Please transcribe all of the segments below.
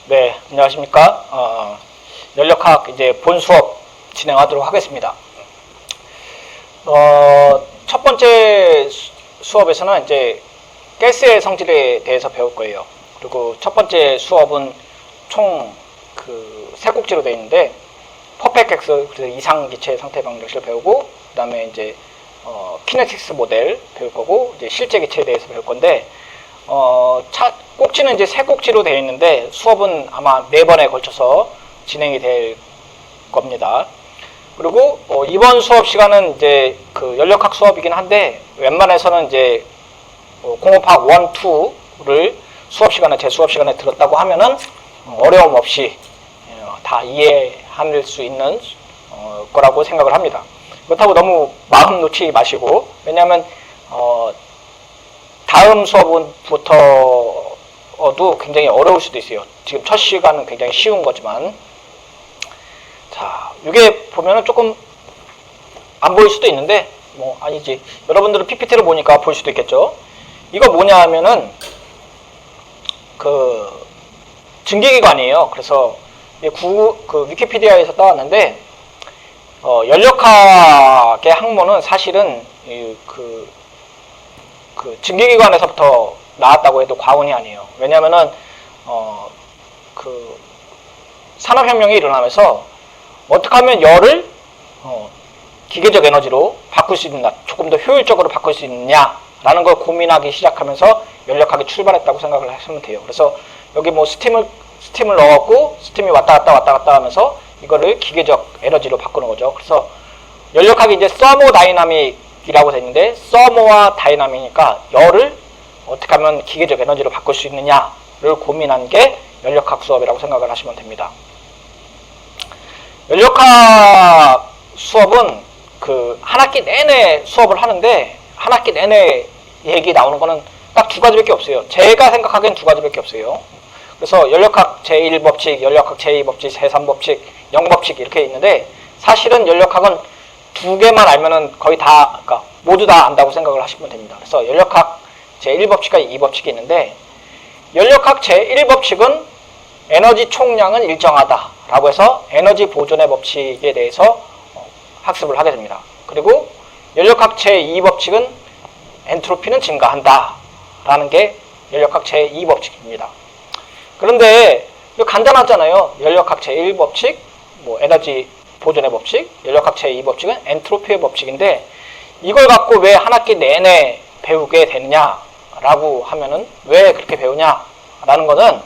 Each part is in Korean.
네, 안녕하십니까. 연력학 이제 본 수업 진행하도록 하겠습니다. 첫 번째 수업에서는 이제 가스의 성질에 대해서 배울 거예요. 그리고 첫 번째 수업은 총 세 꼭지로 되어 있는데, 퍼펙트 엑스, 그래서 이상기체 상태 방정식을 배우고, 그 다음에 이제, 키네틱스 모델 배울 거고, 이제 실제 기체에 대해서 배울 건데, 꼭지는 이제 세 꼭지로 되어 있는데 수업은 아마 4번에 걸쳐서 진행이 될 겁니다. 그리고 이번 수업 시간은 이제 연력학 수업이긴 한데 웬만해서는 이제 공업학 1, 2를 수업 시간에 제 수업 시간에 들었다고 하면은 어려움 없이 다 이해할 수 있는 거라고 생각을 합니다. 그렇다고 너무 마음 놓지 마시고, 왜냐하면 다음 수업부터도 굉장히 어려울 수도 있어요. 지금 첫 시간은 굉장히 쉬운 거지만, 자, 이게 보면은 조금 안 보일 수도 있는데, 뭐 아니지. 여러분들은 PPT를 보니까 볼 수도 있겠죠. 이거 뭐냐 하면은 증기기관이에요. 그래서 위키피디아에서 따왔는데, 연력학의 학문은 사실은 증기기관에서부터 나왔다고 해도 과언이 아니에요. 왜냐면은, 산업혁명이 일어나면서 어떻게 하면 열을, 기계적 에너지로 바꿀 수 있느냐, 조금 더 효율적으로 바꿀 수 있느냐라는 걸 고민하기 시작하면서 연력학이 출발했다고 생각을 하시면 돼요. 그래서 여기 뭐 스팀을 넣었고, 스팀이 왔다 갔다 하면서 이거를 기계적 에너지로 바꾸는 거죠. 그래서 연력학이 이제 서모다이나믹이라고 되어 있는데, 서모와 다이나믹이니까 열을 어떻게 하면 기계적 에너지로 바꿀 수 있느냐를 고민한 게 연력학 수업이라고 생각을 하시면 됩니다. 연력학 수업은 한 학기 내내 수업을 하는데, 한 학기 내내 얘기 나오는 거는 딱 2가지밖에 없어요. 제가 생각하기엔 2가지밖에 없어요. 그래서 연력학 제1법칙, 연력학 제2법칙, 제3법칙, 0법칙 이렇게 있는데, 사실은 연력학은 2개만 알면은 거의 다, 그러니까 모두 다 안다고 생각을 하시면 됩니다. 그래서 연력학 제1법칙과 2법칙이 있는데, 연력학 제1법칙은 에너지 총량은 일정하다라고 해서 에너지 보존의 법칙에 대해서 학습을 하게 됩니다. 그리고 연력학 제2법칙은 엔트로피는 증가한다라는 게 연력학 제2법칙입니다. 그런데 이거 간단하잖아요. 연력학 제1법칙, 뭐 에너지 보존의 법칙, 연력학 제2법칙은 엔트로피의 법칙인데, 이걸 갖고 왜 한 학기 내내 배우게 되느냐라고 하면은, 왜 그렇게 배우냐라는 거는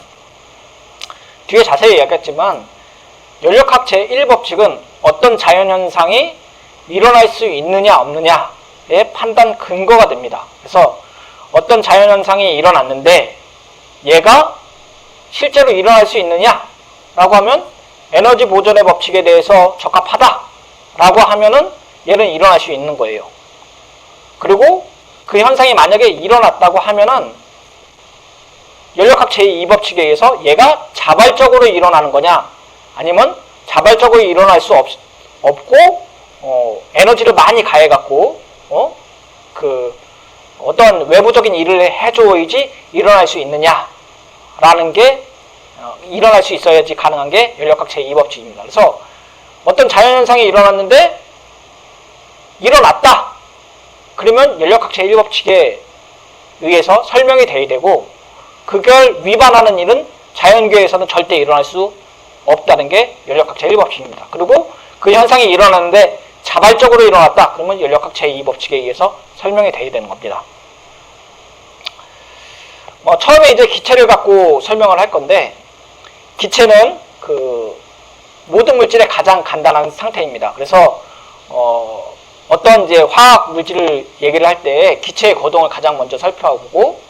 뒤에 자세히 얘기했지만, 연력학 제1법칙은 어떤 자연현상이 일어날 수 있느냐 없느냐의 판단 근거가 됩니다. 그래서 어떤 자연현상이 일어났는데 얘가 실제로 일어날 수 있느냐라고 하면 에너지 보존의 법칙에 대해서 적합하다라고 하면은 얘는 일어날 수 있는 거예요. 그리고 그 현상이 만약에 일어났다고 하면은 연력학 제2법칙에 의해서 얘가 자발적으로 일어나는 거냐, 아니면 자발적으로 일어날 수 없고 에너지를 많이 가해갖고 어떤 외부적인 일을 해줘야지 일어날 수 있느냐라는 게 일어날 수 있어야지 가능한 게 연력학 제2법칙입니다. 그래서 어떤 자연현상이 일어났는데 일어났다. 그러면 연력학 제1법칙에 의해서 설명이 돼야 되고, 그걸 위반하는 일은 자연계에서는 절대 일어날 수 없다는 게 연력학 제1법칙입니다. 그리고 그 현상이 일어났는데 자발적으로 일어났다. 그러면 연력학 제2법칙에 의해서 설명이 돼야 되는 겁니다. 처음에 이제 기체를 갖고 설명을 할 건데, 기체는 모든 물질의 가장 간단한 상태입니다. 그래서 어떤 이제 화학 물질을 얘기를 할 때 기체의 거동을 가장 먼저 살펴보고,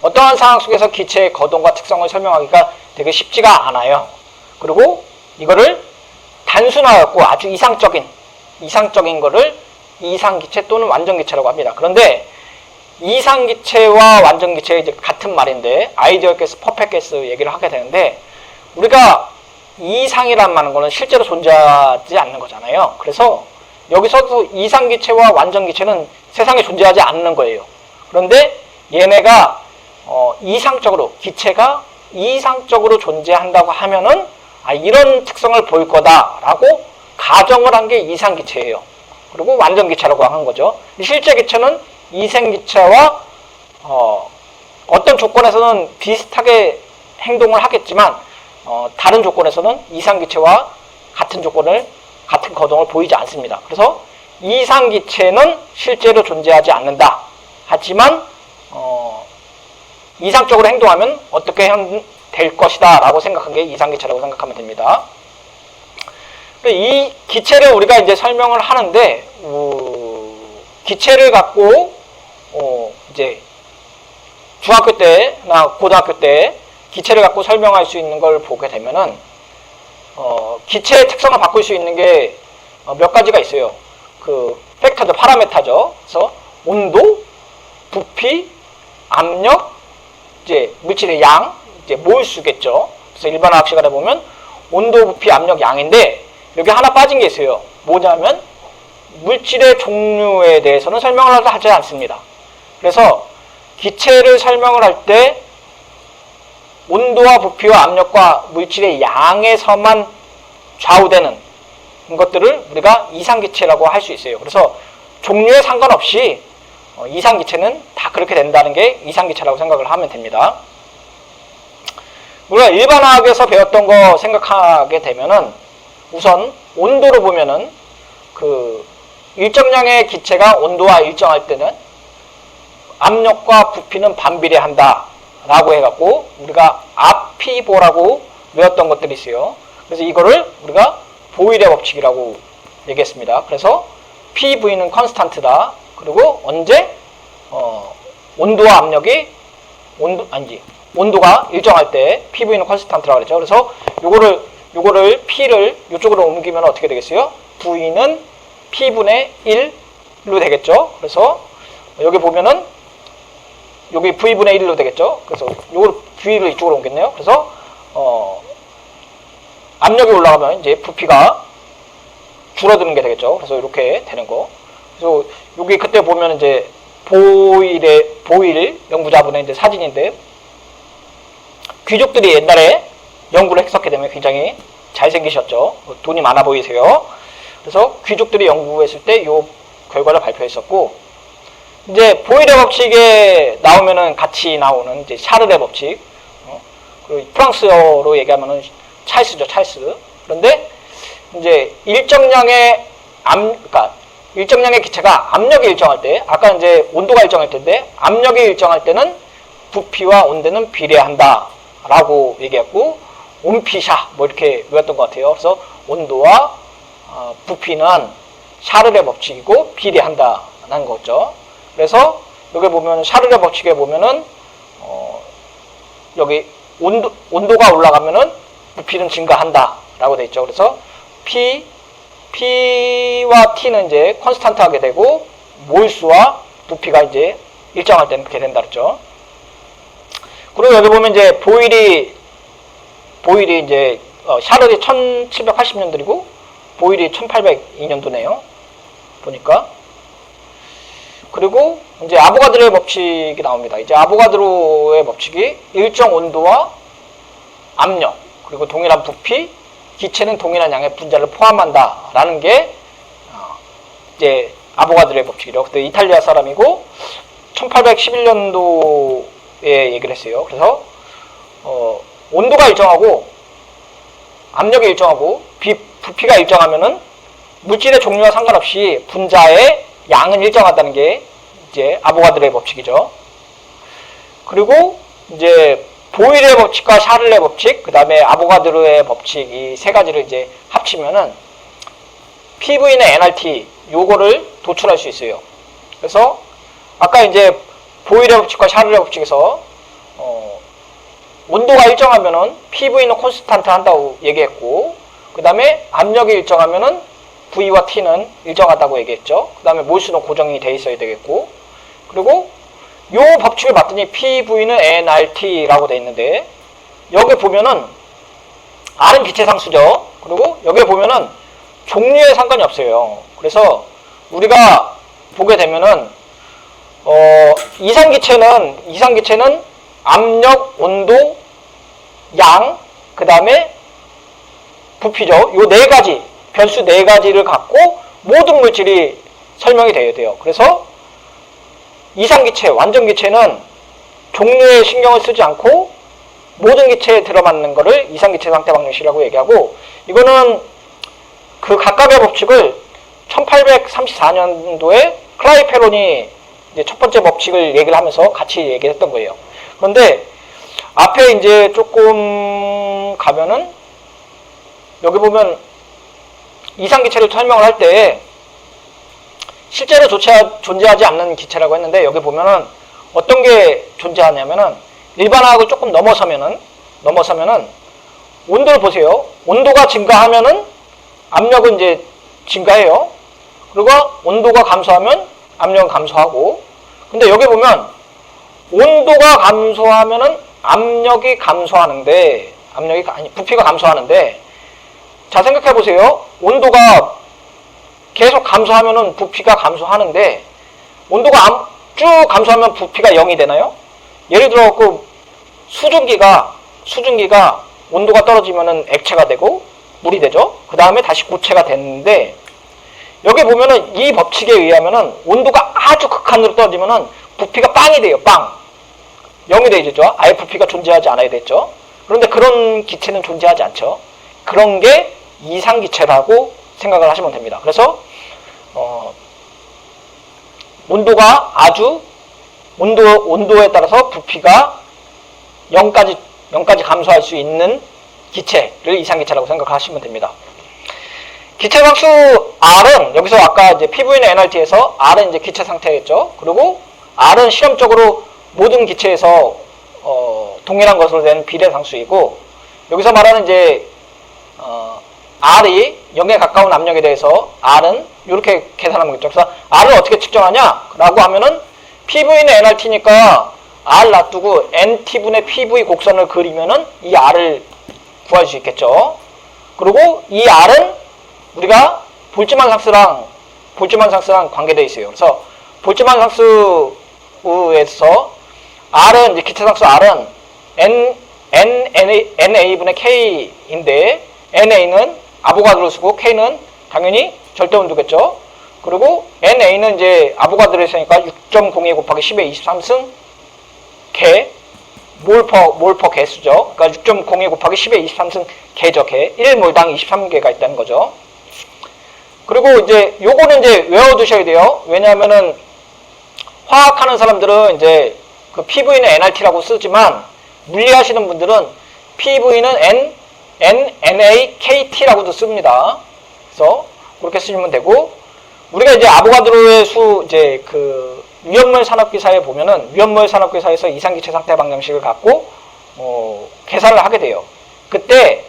어떠한 상황 속에서 기체의 거동과 특성을 설명하기가 되게 쉽지가 않아요. 그리고 이거를 단순화하고 아주 이상적인 거를 이상기체 또는 완전기체라고 합니다. 그런데 이상기체와 완전기체가 이제 같은 말인데, 아이디얼 가스, 퍼펙트 가스 얘기를 하게 되는데, 우리가 이상이란 말은 거는 실제로 존재하지 않는 거잖아요. 그래서 여기서도 이상기체와 완전기체는 세상에 존재하지 않는 거예요. 그런데 얘네가 이상적으로 기체가 이상적으로 존재한다고 하면은 이런 특성을 보일 거다라고 가정을 한 게 이상기체예요. 그리고 완전기체라고 한 거죠. 실제 기체는 이생기체와 어떤 조건에서는 비슷하게 행동을 하겠지만 다른 조건에서는 이상기체와 같은 거동을 보이지 않습니다. 그래서 이상기체는 실제로 존재하지 않는다. 하지만 이상적으로 행동하면 어떻게 될 것이다 라고 생각한 게 이상기체라고 생각하면 됩니다. 이 기체를 우리가 이제 설명을 하는데 기체를 갖고 이제 중학교 때나 고등학교 때 기체를 갖고 설명할 수 있는 걸 보게 되면은 기체의 특성을 바꿀 수 있는 게 몇 가지가 있어요. 그 팩터죠, 파라메타죠. 그래서 온도, 부피, 압력, 이제 물질의 양, 이제 몰수겠죠. 그래서 일반화학 시간에 보면 온도, 부피, 압력, 양인데 여기 하나 빠진 게 있어요. 뭐냐면 물질의 종류에 대해서는 설명을 하지 않습니다. 그래서 기체를 설명을 할 때 온도와 부피와 압력과 물질의 양에서만 좌우되는 것들을 우리가 이상기체라고 할 수 있어요. 그래서 종류에 상관없이 이상기체는 다 그렇게 된다는 게 이상기체라고 생각을 하면 됩니다. 우리가 일반화학에서 배웠던 거 생각하게 되면은 우선 온도로 보면은 그 일정량의 기체가 온도와 일정할 때는 압력과 부피는 반비례한다 라고 해갖고 우리가 아피보라고 외웠던 것들이 있어요. 그래서 이거를 우리가 보일의 법칙이라고 얘기했습니다. 그래서 PV는 컨스탄트다. 그리고 언제 온도와 압력이 온도가 일정할 때 PV는 컨스탄트라고 그랬죠. 그래서 요거를 P를 이쪽으로 옮기면 어떻게 되겠어요? V는 P분의 1로 되겠죠. 그래서 여기 보면은 여기 V분의 1로 되겠죠. 그래서 요걸 V를 이쪽으로 옮겼네요. 그래서 압력이 올라가면 이제 부피가 줄어드는 게 되겠죠. 그래서 이렇게 되는 거. 그래서 여기 그때 보면 이제 보일 연구자분의 이제 사진인데 귀족들이 옛날에 연구를 했었기 때문에 굉장히 잘생기셨죠. 돈이 많아 보이세요. 그래서 귀족들이 연구했을 때 이 결과를 발표했었고, 이제 보일의 법칙에 나오면은 같이 나오는 이제 샤를의 법칙, 그리고 프랑스어로 얘기하면은 찰스죠, 찰스. 그런데 이제 일정량의 기체가 압력이 일정할 때, 아까 이제 온도가 일정할 텐데 압력이 일정할 때는 부피와 온도는 비례한다라고 얘기했고, 온피샤 뭐 이렇게 외웠던 것 같아요. 그래서 온도와 부피는 샤를의 법칙이고 비례한다는 거죠. 그래서 여기 보면 샤를의 법칙에 보면은 여기 온도가 올라가면은 부피는 증가한다라고 돼 있죠. 그래서 P와 T는 이제 컨스탄트하게 되고 몰수와 부피가 이제 일정할 때는 그렇게 된다 그랬죠. 그리고 여기 보면 이제 보일이 이제 샤를이 1780년들이고 보일이 1802년도네요. 보니까. 그리고 이제 아보가드로의 법칙이 나옵니다. 이제 아보가드로의 법칙이 일정 온도와 압력 그리고 동일한 부피, 기체는 동일한 양의 분자를 포함한다라는 게 이제 아보가드로의 법칙이죠. 그때 이탈리아 사람이고 1811년도에 얘기를 했어요. 그래서 온도가 일정하고 압력이 일정하고 부피가 일정하면은 물질의 종류와 상관없이 분자의 양은 일정하다는 게 이제 아보가드로의 법칙이죠. 그리고 이제 보일의 법칙과 샤를의 법칙, 그 다음에 아보가드로의 법칙 이 세 가지를 이제 합치면은 PV는 nRT 요거를 도출할 수 있어요. 그래서 아까 이제 보일의 법칙과 샤를의 법칙에서 온도가 일정하면은 PV는 콘스탄트 한다고 얘기했고, 그 다음에 압력이 일정하면은 V와 T는 일정하다고 얘기했죠. 그 다음에 몰수는 고정이 돼 있어야 되겠고, 그리고 요 법칙을 봤더니 PV는 nRT라고 돼 있는데, 여기 보면은 R은 기체상수죠. 그리고 여기 보면은 종류에 상관이 없어요. 그래서 우리가 보게 되면은 이상기체는 압력, 온도, 양, 그 다음에 부피죠. 요 네 가지, 변수 네 가지를 갖고 모든 물질이 설명이 돼야 돼요. 그래서 이상기체, 완전기체는 종류에 신경을 쓰지 않고 모든 기체에 들어맞는 거를 이상기체 상태 방정식이라고 얘기하고, 이거는 그 각각의 법칙을 1834년도에 클라이페론이 이제 첫 번째 법칙을 얘기를 하면서 같이 얘기했던 거예요. 그런데 앞에 이제 조금 가면은 여기 보면 이상기체를 설명을 할 때 실제로 존재하지 않는 기체라고 했는데, 여기 보면은 어떤 게 존재하냐면은 일반화학을 조금 넘어서면은 온도를 보세요. 온도가 증가하면은 압력은 이제 증가해요. 그리고 온도가 감소하면 압력은 감소하고. 근데 여기 보면 온도가 감소하면은 압력이 감소하는데, 부피가 감소하는데, 자, 생각해 보세요. 온도가 계속 감소하면은 부피가 감소하는데, 온도가 쭉 감소하면 부피가 0이 되나요? 예를 들어 그 수증기가 온도가 떨어지면은 액체가 되고 물이 되죠. 그 다음에 다시 고체가 되는데, 여기 보면은 이 법칙에 의하면은 온도가 아주 극한으로 떨어지면은 부피가 빵이 돼요. 빵. 0이 되죠. 아예 부피가 존재하지 않아야 됐죠. 그런데 그런 기체는 존재하지 않죠. 그런 게 이상기체라고 생각을 하시면 됩니다. 그래서 온도에 따라서 부피가 0까지 감소할 수 있는 기체를 이상기체라고 생각하시면 됩니다. 기체상수 R은 여기서 아까 이제 PV는 NRT에서 R은 이제 기체 상태겠죠. 그리고 R은 실험적으로 모든 기체에서 동일한 것으로 된 비례상수이고, 여기서 말하는 이제 R이 0에 가까운 압력에 대해서 R은 이렇게 계산하면 되겠죠. 그래서 R을 어떻게 측정하냐? 라고 하면은 PV는 NRT니까 R 놔두고 NT분의 PV 곡선을 그리면은 이 R을 구할 수 있겠죠. 그리고 이 R은 우리가 볼츠만 상수랑 관계되어 있어요. 그래서 볼츠만 상수에서 R은 이제 기체상수 R은 NA분의 K인데, NA는 아보가드로 쓰고 K는 당연히 절대온도겠죠. 그리고 NA는 이제 아보가드로 쓰니까 6.02 곱하기 10의 23승 개, 몰퍼 개수죠. 그러니까 6.02 곱하기 10의 23승 개죠. 개. 1몰당 23개가 있다는 거죠. 그리고 이제 요거는 이제 외워두셔야 돼요. 왜냐하면은 화학하는 사람들은 이제 그 PV는 NRT라고 쓰지만, 물리하시는 분들은 PV는 NaKT라고도 씁니다. 그래서 그렇게 쓰시면 되고, 우리가 이제 아보가드로의 이제 그 위험물 산업기사에 보면은 위험물 산업기사에서 이상기체 상태 방정식을 갖고 계산을 하게 돼요. 그때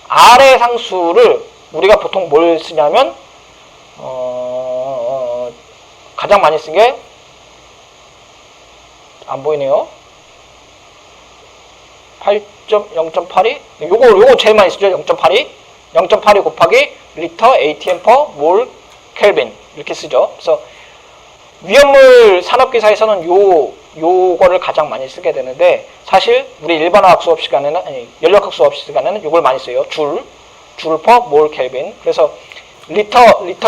R의 상수를 우리가 보통 뭘 쓰냐면 가장 많이 쓴 게 안 보이네요. 0.82? 요거 제일 많이 쓰죠. 0.82 곱하기 리터 atm per mol 켈빈 이렇게 쓰죠. 그래서 위험물 산업기사에서는 요거를 가장 많이 쓰게 되는데, 사실 우리 일반화학 수업 시간에는, 연력학 수업 시간에는 요걸 많이 써요. 줄 per mol 켈빈. 그래서 리터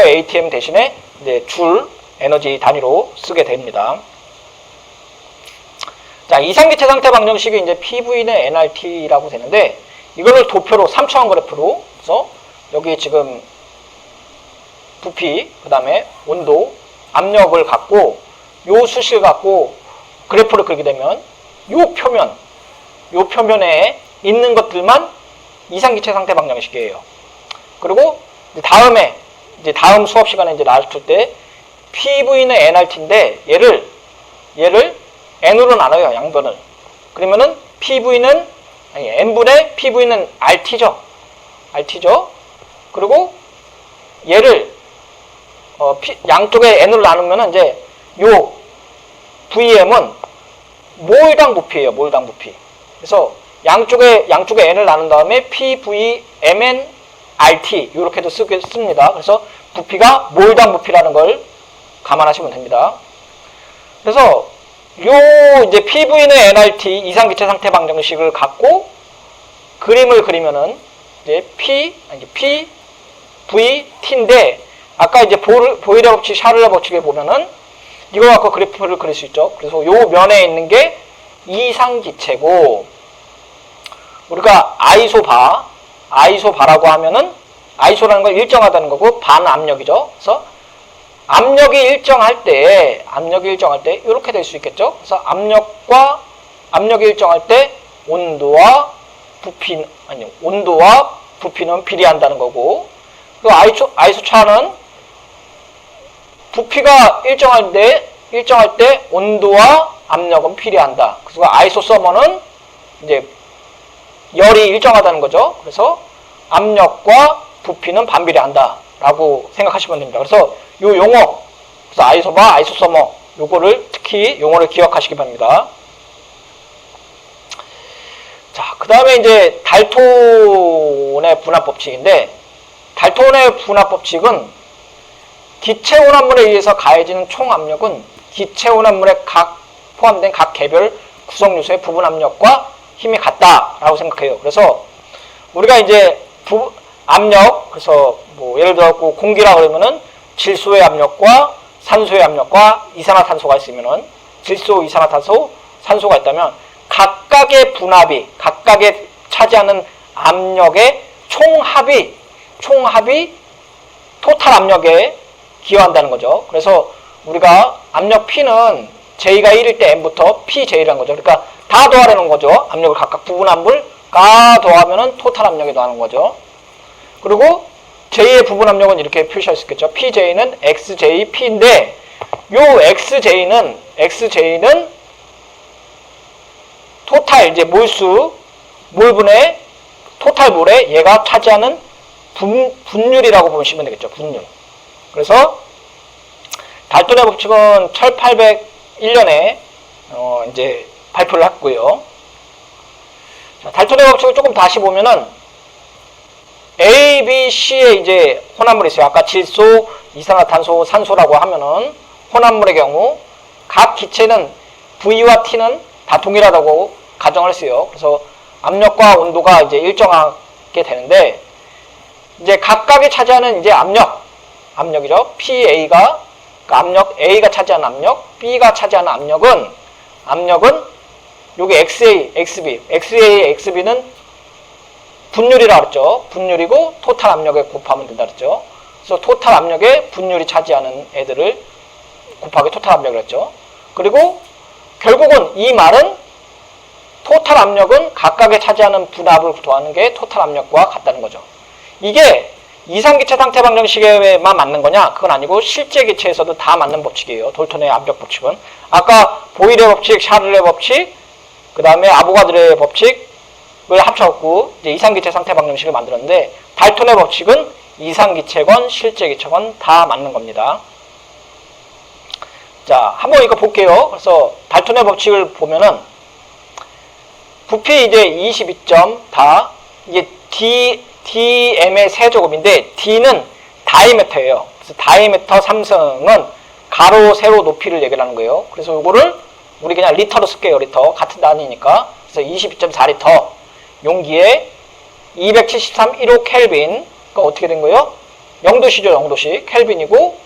atm 대신에 이제 줄 에너지 단위로 쓰게 됩니다. 자, 이상기체 상태 방정식이 이제 PV는 NRT라고 되는데, 이거를 도표로 3차원 그래프로 해서 여기 지금 부피, 그 다음에 온도, 압력을 갖고 요 수식을 갖고 그래프를 그리게 되면 요 표면에 있는 것들만 이상기체 상태 방정식이에요. 그리고 다음 수업 시간에 이제 나왔을 때 PV는 NRT인데 얘를 N으로 나눠요. 양변을. 그러면은 N분의 PV는 RT죠. 그리고 얘를 양쪽에 N으로 나누면은 이제 요 VM은 몰당 부피예요. 몰당 부피. 그래서 양쪽에 N을 나눈 다음에 PVMN RT 이렇게도 씁니다. 그래서 부피가 몰당 부피라는 걸 감안하시면 됩니다. 그래서 요 이제 PV는 NRT 이상기체 상태 방정식을 갖고 그림을 그리면은 이제 P, V, T인데 아까 이제 보일러 법칙, 샤를레 법칙에 보면은 이거 갖고 그래프를 그릴 수 있죠. 그래서 요 면에 있는 게 이상기체고 우리가 아이소바라고 하면은 아이소라는 건 일정하다는 거고 반압력이죠. 그래서 압력이 일정할 때 이렇게 될 수 있겠죠. 그래서 압력이 일정할 때 온도와 부피는 비례한다는 거고 그리고 아이소차는 부피가 일정할 때 온도와 압력은 비례한다. 그래서 아이소서머는 이제 열이 일정하다는 거죠. 그래서 압력과 부피는 반비례한다 라고 생각하시면 됩니다. 그래서 요 용어, 그래서 아이소바, 아이소서머 요거를 특히 용어를 기억하시기 바랍니다. 자, 그 다음에 이제 달톤의 분압 법칙인데 달톤의 분압 법칙은 기체 혼합물에 의해서 가해지는 총 압력은 기체 혼합물에 포함된 각 개별 구성 요소의 부분 압력과 힘이 같다라고 생각해요. 그래서 우리가 이제 압력, 그래서 뭐 예를 들어 공기라 그러면은 질소의 압력과 산소의 압력과 이산화탄소가 있으면은 질소, 이산화탄소, 산소가 있다면 각각의 각각의 차지하는 압력의 총합이 토탈 압력에 기여한다는 거죠. 그래서 우리가 압력 P는 J가 1일 때 M부터 PJ라는 거죠. 그러니까 다 더하라는 거죠. 압력을 각각 부분압물 가 더하면은 토탈 압력이 더하는 거죠. 그리고 J의 부분 압력은 이렇게 표시할 수 있겠죠. PJ는 XJP인데 요 XJ는 토탈 이제 몰분의 토탈 몰에 얘가 차지하는 분율이라고 보시면 되겠죠. 분율. 그래서 달톤의 법칙은 1801년에 이제 발표를 했고요. 자, 달톤의 법칙을 조금 다시 보면은 A, B, C의 이제 혼합물이 있어요. 아까 질소, 이산화탄소, 산소라고 하면은 혼합물의 경우 각 기체는 V와 T는 다 동일하다고 가정을 했어요. 그래서 압력과 온도가 이제 일정하게 되는데 이제 각각이 차지하는 이제 압력이죠. PA가 압력 A가 차지하는 압력, B가 차지하는 압력은 여기 XA, XB는 분율이라 그랬죠. 분율이고 토탈 압력에 곱하면 된다 그랬죠. 그래서 토탈 압력에 분율이 차지하는 애들을 곱하기 토탈 압력을 했죠. 그리고 결국은 이 말은 토탈 압력은 각각에 차지하는 분압을 더하는 게 토탈 압력과 같다는 거죠. 이게 이상기체 상태 방정식에만 맞는 거냐? 그건 아니고 실제 기체에서도 다 맞는 법칙이에요. 달톤의 압력 법칙은. 아까 보일의 법칙, 샤를레 법칙, 그 다음에 아보가드로의 법칙을 합쳐갖고 이제 이상기체 상태 방정식을 만들었는데 달톤의 법칙은 이상기체건 실제 기체건 다 맞는 겁니다. 자, 한번 이거 볼게요. 그래서 달톤의 법칙을 보면은 부피 이제 22점 다 이게 DM의 세제곱인데 D는 다이미터예요. 그래서 다이미터 3승은 가로, 세로 높이를 얘기하는 거예요. 그래서 이거를 우리 그냥 리터로 쓸게요. 리터. 같은 단위니까. 그래서 22.4리터 용기에 273 1호 켈빈. 그러니까 어떻게 된 거예요? 0도씨죠. 0도씨. 켈빈이고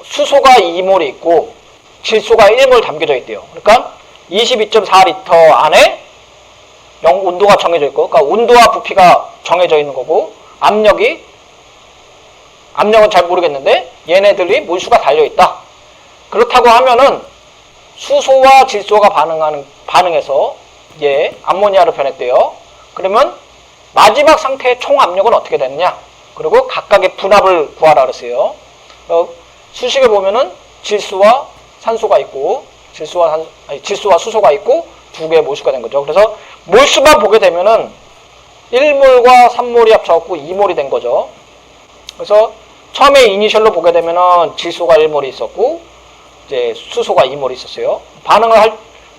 수소가 2몰이 있고 질소가 1몰 담겨져 있대요. 그러니까 22.4리터 안에 온도가 정해져 있고, 그러니까 온도와 부피가 정해져 있는 거고, 압력은 잘 모르겠는데, 얘네들이 몰수가 달려있다. 그렇다고 하면은, 수소와 질소가 반응해서, 암모니아로 변했대요. 그러면, 마지막 상태의 총 압력은 어떻게 되느냐? 그리고 각각의 분압을 구하라 그랬어요. 수식에 보면은, 질소와 산소가 있고, 질소와 수소가 있고, 두 개의 몰수가 된 거죠. 그래서 몰수만 보게 되면은 1몰과 3몰이 합쳐갖고 2몰이 된 거죠. 그래서 처음에 이니셜로 보게 되면은 질소가 1몰이 있었고 이제 수소가 2몰이 있었어요. 반응을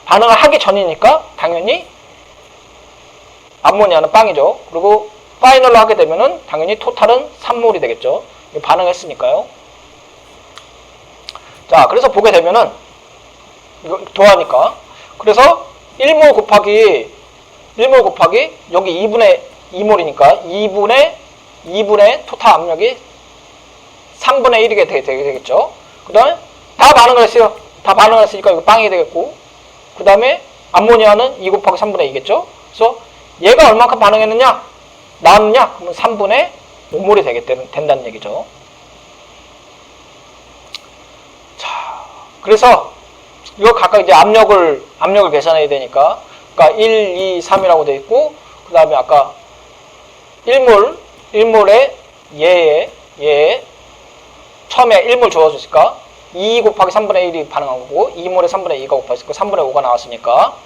하기 전이니까 당연히 암모니아는 빵이죠. 그리고 파이널로 하게 되면은 당연히 토탈은 3몰이 되겠죠. 반응했으니까요. 자, 그래서 보게 되면은 이거 더하니까 그래서 1몰 곱하기 1몰 곱하기 여기 2분의 2몰이니까 2분의 토탈 압력이 3분의 1이게 되겠죠. 그 다음에 다 반응을 했어요. 다 반응을 했으니까 이거 빵이 되겠고, 그 다음에 암모니아는 2 곱하기 3분의 2겠죠. 그래서 얘가 얼마큼 반응했느냐? 나왔느냐? 그러면 3분의 5몰이 된다는 얘기죠. 자, 그래서 이거 각각 이제 압력을 계산해야 되니까, 그러니까 1, 2, 3이라고 되어 있고, 그 다음에 아까 1몰에 얘에 처음에 1몰 주어졌으니까 2 곱하기 3분의 1이 반응한 거고, 2몰에 3분의 2가 곱하였으니까 3분의 5가 나왔으니까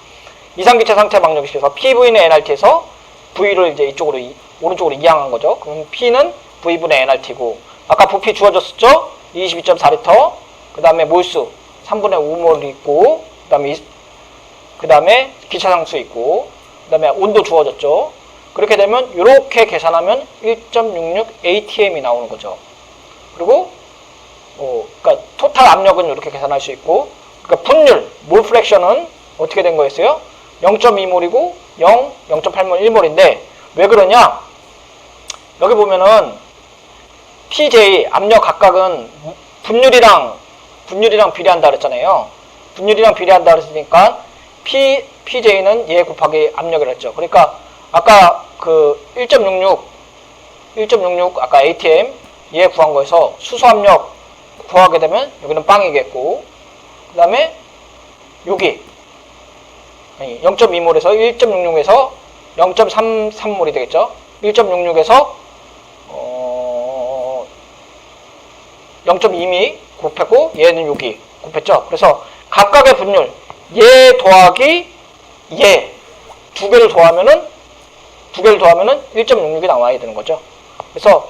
이상기체 상태 방정식에서 PV는 NRT에서 V를 이제 이쪽으로 오른쪽으로 이항한 거죠. 그럼 P는 V분의 NRT고, 아까 부피 주어졌었죠? 22.4리터. 그 다음에 몰수 3분의 5몰 있고, 그 다음에 기차상수 있고, 그 다음에 온도 주어졌죠. 그렇게 되면 이렇게 계산하면 1.66 ATM이 나오는 거죠. 그리고 그러니까 토탈 압력은 이렇게 계산할 수 있고, 그러니까 분율 몰 프랙션은 어떻게 된 거였어요? 0.2몰이고 0.8몰 1몰인데 왜 그러냐? 여기 보면은 PJ 압력 각각은 분율이랑 비례한다 그랬잖아요. 분율이랑 비례한다 그랬으니까 PJ는 얘 곱하기 압력이라 했죠. 그러니까 아까 그 1.66 아까 ATM 얘 구한 거에서 수소 압력 구하게 되면 여기는 빵이겠고, 그 다음에 여기 0.2몰에서 1.66에서 0.33몰이 되겠죠. 1.66에서 0.2미 곱했고 얘는 여기 곱했죠. 그래서 각각의 분율 얘 더하기 얘 두 개를 더하면은 1.66이 나와야 되는 거죠. 그래서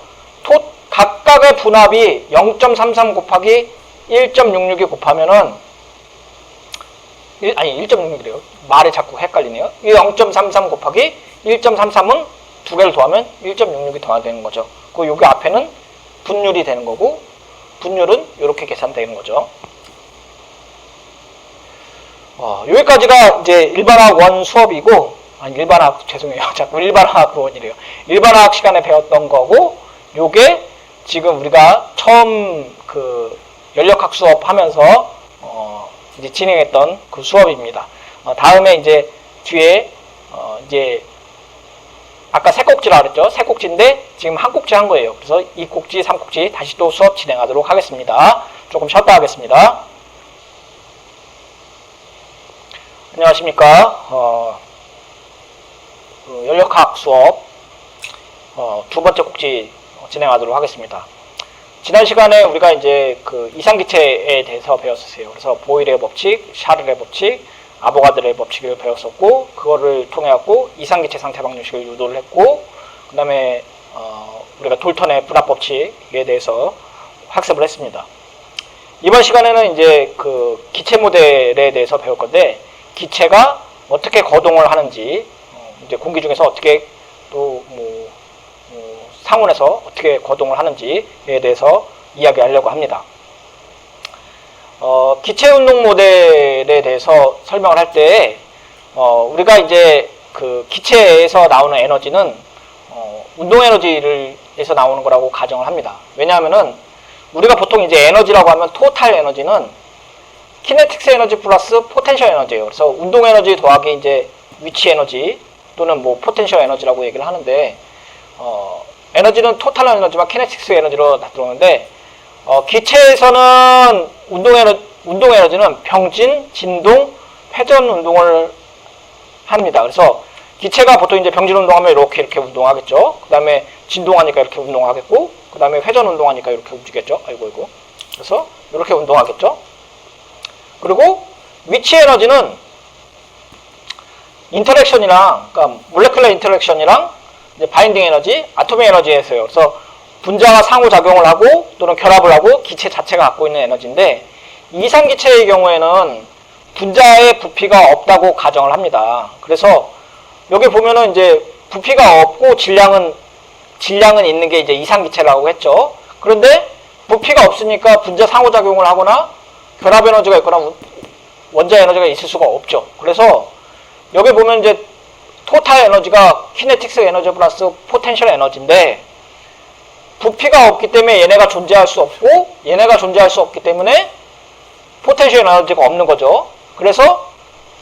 각각의 분압이 0.33 곱하기 1.66이 곱하면은 1.66이래요. 말이 자꾸 헷갈리네요. 0.33 곱하기 1.33은 두 개를 더하면 1.66이 더해야 되는 거죠. 그 여기 앞에는 분율이 되는 거고, 분율은 이렇게 계산되는 거죠. 여기까지가 이제 일반화학 1 수업이고, 자꾸 일반화학 1이래요. 일반화학 시간에 배웠던 거고, 요게 지금 우리가 처음 그 연력학 수업 하면서 이제 진행했던 그 수업입니다. 다음에 이제 뒤에 이제 아까 세 꼭지라 그랬죠. 세 꼭지인데 지금 한 꼭지 한 거예요. 그래서 2꼭지, 3꼭지 다시 또 수업 진행하도록 하겠습니다. 조금 쉬었다 하겠습니다. 안녕하십니까. 연력학 수업 두 번째 꼭지 진행하도록 하겠습니다. 지난 시간에 우리가 이제 그 이상기체에 대해서 배웠었어요. 그래서 보일의 법칙, 샤를의 법칙, 아보가드로의 법칙을 배웠었고, 그거를 통해 갖고 이상기체 상태 방정식을 유도를 했고, 그 다음에 우리가 돌턴의 분압 법칙에 대해서 학습을 했습니다. 이번 시간에는 이제 그 기체 모델에 대해서 배울 건데, 기체가 어떻게 거동을 하는지, 이제 공기 중에서 어떻게 또 상온에서 어떻게 거동을 하는지에 대해서 이야기하려고 합니다. 기체 운동 모델에 대해서 설명을 할 때, 우리가 이제 그 기체에서 나오는 에너지는 운동 에너지에서 나오는 거라고 가정을 합니다. 왜냐하면은 우리가 보통 이제 에너지라고 하면 토탈 에너지는 키네틱스 에너지 플러스 포텐셜 에너지예요. 그래서 운동 에너지 더하기 이제 위치 에너지 또는 뭐 포텐셜 에너지라고 얘기를 하는데, 에너지는 토탈 에너지와 키네틱스 에너지로 나타나는데, 기체에서는 운동 에너지는 병진, 진동, 회전 운동을 합니다. 그래서 기체가 보통 이제 병진 운동하면 이렇게 운동하겠죠. 그 다음에 진동하니까 이렇게 운동하겠고, 그 다음에 회전 운동하니까 이렇게 움직였죠. 아이고. 그래서 이렇게 운동하겠죠. 그리고 위치 에너지는 인터랙션이랑, 그러니까 몰레큘러 인터랙션이랑 이제 바인딩 에너지, 아토믹 에너지에서요. 그래서 분자가 상호작용을 하고 또는 결합을 하고 기체 자체가 갖고 있는 에너지인데, 이상기체의 경우에는 분자의 부피가 없다고 가정을 합니다. 그래서 여기 보면은 이제 부피가 없고 질량은 있는 게 이제 이상기체라고 했죠. 그런데 부피가 없으니까 분자 상호작용을 하거나 결합 에너지가 있거나 원자 에너지가 있을 수가 없죠. 그래서 여기 보면 이제 토탈 에너지가 키네틱스 에너지 플러스 포텐셜 에너지인데 부피가 없기 때문에 얘네가 존재할 수 없고 얘네가 존재할 수 없기 때문에 포텐셜 에너지가 없는 거죠. 그래서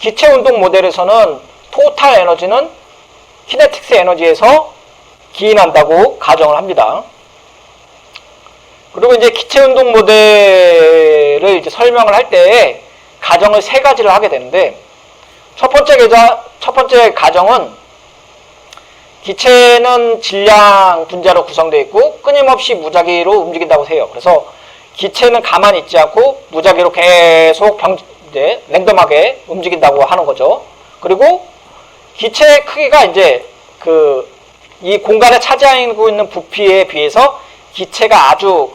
기체 운동 모델에서는 토탈 에너지는 키네틱스 에너지에서 기인한다고 가정을 합니다. 그리고 이제 기체 운동 모델을 이제 설명을 할 때 가정을 세 가지를 하게 되는데 첫 번째 가정은 기체는 질량 분자로 구성되어 있고 끊임없이 무작위로 움직인다고 해요. 그래서 기체는 가만히 있지 않고 무작위로 계속 이제 랜덤하게 움직인다고 하는 거죠. 그리고 기체의 크기가 이제 이 공간에 차지하고 있는 부피에 비해서 기체가 아주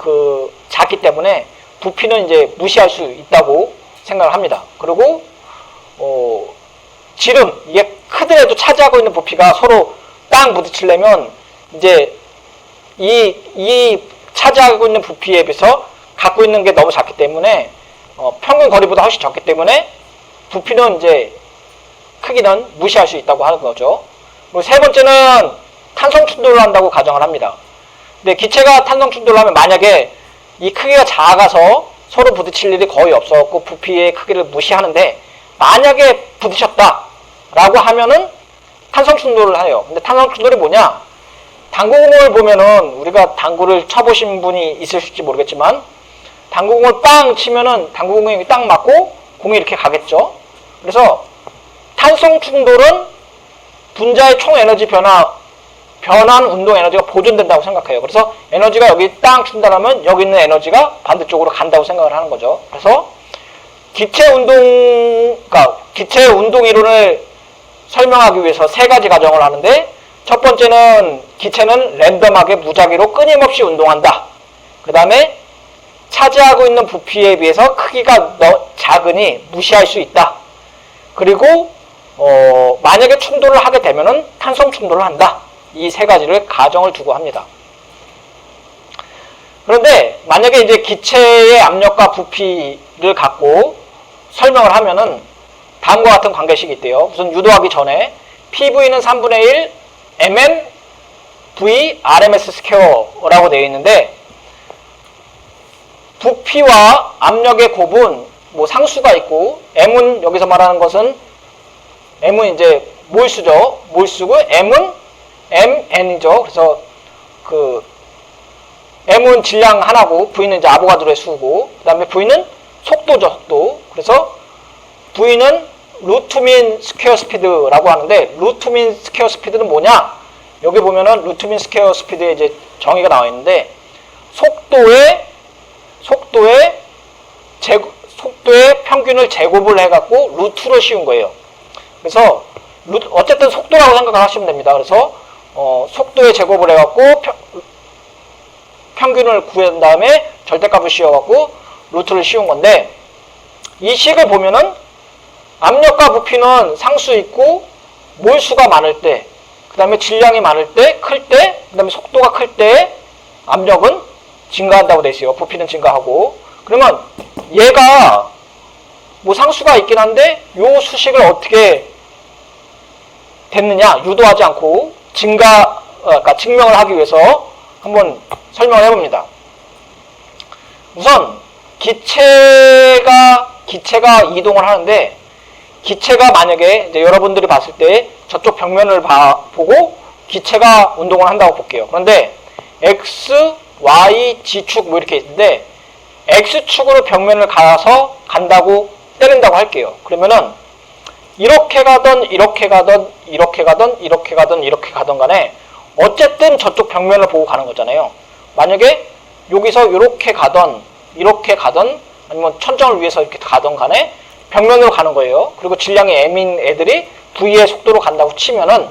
작기 때문에 부피는 이제 무시할 수 있다고 생각을 합니다. 그리고 지름, 이게 크더라도 차지하고 있는 부피가 서로 땅 부딪히려면 이제 이 차지하고 있는 부피에 비해서 갖고 있는 게 너무 작기 때문에 평균 거리보다 훨씬 적기 때문에 부피는 이제 크기는 무시할 수 있다고 하는 거죠. 그리고 세 번째는 탄성 충돌을 한다고 가정을 합니다. 근데 기체가 탄성 충돌을 하면 만약에 이 크기가 작아서 서로 부딪힐 일이 거의 없었고 부피의 크기를 무시하는데 만약에 부딪혔다라고 하면은 탄성 충돌을 해요. 근데 탄성 충돌이 뭐냐? 당구공을 보면은 우리가 당구를 쳐보신 분이 있으실지 모르겠지만 당구공을 빵 치면은 당구공이 딱 맞고 공이 이렇게 가겠죠. 그래서 탄성 충돌은 분자의 총 에너지 변환 운동 에너지가 보존된다고 생각해요. 그래서 에너지가 여기 땅 충돌하면 여기 있는 에너지가 반대쪽으로 간다고 생각을 하는 거죠. 그래서 기체 운동 이론을 설명하기 위해서 세 가지 가정을 하는데 첫 번째는 기체는 랜덤하게 무작위로 끊임없이 운동한다. 그 다음에 차지하고 있는 부피에 비해서 크기가 작으니 무시할 수 있다. 그리고 만약에 충돌을 하게 되면은 탄성 충돌을 한다. 이 세 가지를 가정을 두고 합니다. 그런데 만약에 이제 기체의 압력과 부피를 갖고 설명을 하면은 다음과 같은 관계식이 있대요. 우선 유도하기 전에 PV는 3분의 1 mm V RMS 스퀘어라고 되어 있는데 부피와 압력의 곱은 뭐 상수가 있고 M은 여기서 말하는 것은 M은 이제 몰수죠. 몰수고 M은 MN이죠. 그래서 M은 질량 하나고 V는 이제 아보가드로의 수고 그 다음에 V는 속도죠. 속도. 그래서 V는 루트민 스퀘어 스피드라고 하는데 루트민 스퀘어 스피드는 뭐냐? 여기 보면은 루트민 스퀘어 스피드에 이제 정의가 나와 있는데 속도의 평균을 제곱을 해갖고 루트로 씌운 거예요. 그래서 어쨌든 속도라고 생각을 하시면 됩니다. 그래서 속도의 제곱을 해갖고 평균을 구한 다음에 절대값을 씌워갖고 루트를 씌운 건데 이 식을 보면은 압력과 부피는 상수 있고 몰수가 많을 때, 그 다음에 질량이 많을 때, 클 때, 그 다음에 속도가 클 때 압력은 증가한다고 되어 있어요. 부피는 증가하고. 그러면 얘가 뭐 상수가 있긴 한데 요 수식을 어떻게 됐느냐, 유도하지 않고 그러니까 증명을 하기 위해서 한번 설명을 해봅니다. 우선 기체가 이동을 하는데 기체가 만약에 이제 여러분들이 봤을 때 저쪽 벽면을 보고 기체가 운동을 한다고 볼게요. 그런데 X, Y, G축 뭐 이렇게 있는데 X축으로 벽면을 간다고 때린다고 할게요. 그러면은 이렇게 가던 간에 어쨌든 저쪽 벽면을 보고 가는 거잖아요. 만약에 여기서 이렇게 가던 아니면 천정을 위해서 이렇게 가던 간에 벽면으로 가는 거예요. 그리고 질량이 M인 애들이 V의 속도로 간다고 치면은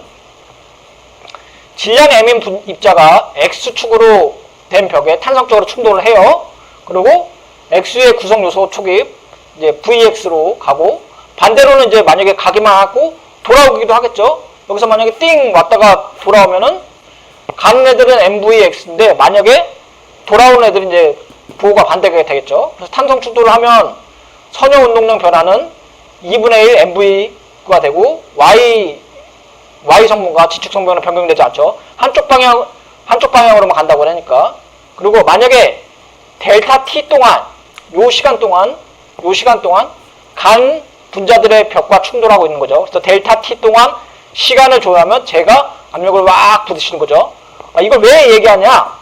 질량 M인 입자가 X축으로 된 벽에 탄성적으로 충돌을 해요. 그리고 X의 구성 요소 촉이 이제 VX로 가고 반대로는 이제 만약에 가기만 하고 돌아오기도 하겠죠. 여기서 만약에 띵 왔다가 돌아오면은 가는 애들은 MVX인데 만약에 돌아오는 애들은 이제 부호가 반대가 되겠죠. 그래서 탄성 충돌을 하면 선형 운동량 변화는 2분의 1 MV가 되고 Y는 y 성분과 지축 성분은 변경되지 않죠. 한쪽 방향으로만 간다고 하니까. 그리고 만약에 델타 t 동안 요 시간 동안 간 분자들의 벽과 충돌하고 있는 거죠. 그래서 델타 t 동안 시간을 조하면 제가 압력을 막 부딪히는 거죠. 이걸 왜 얘기하냐?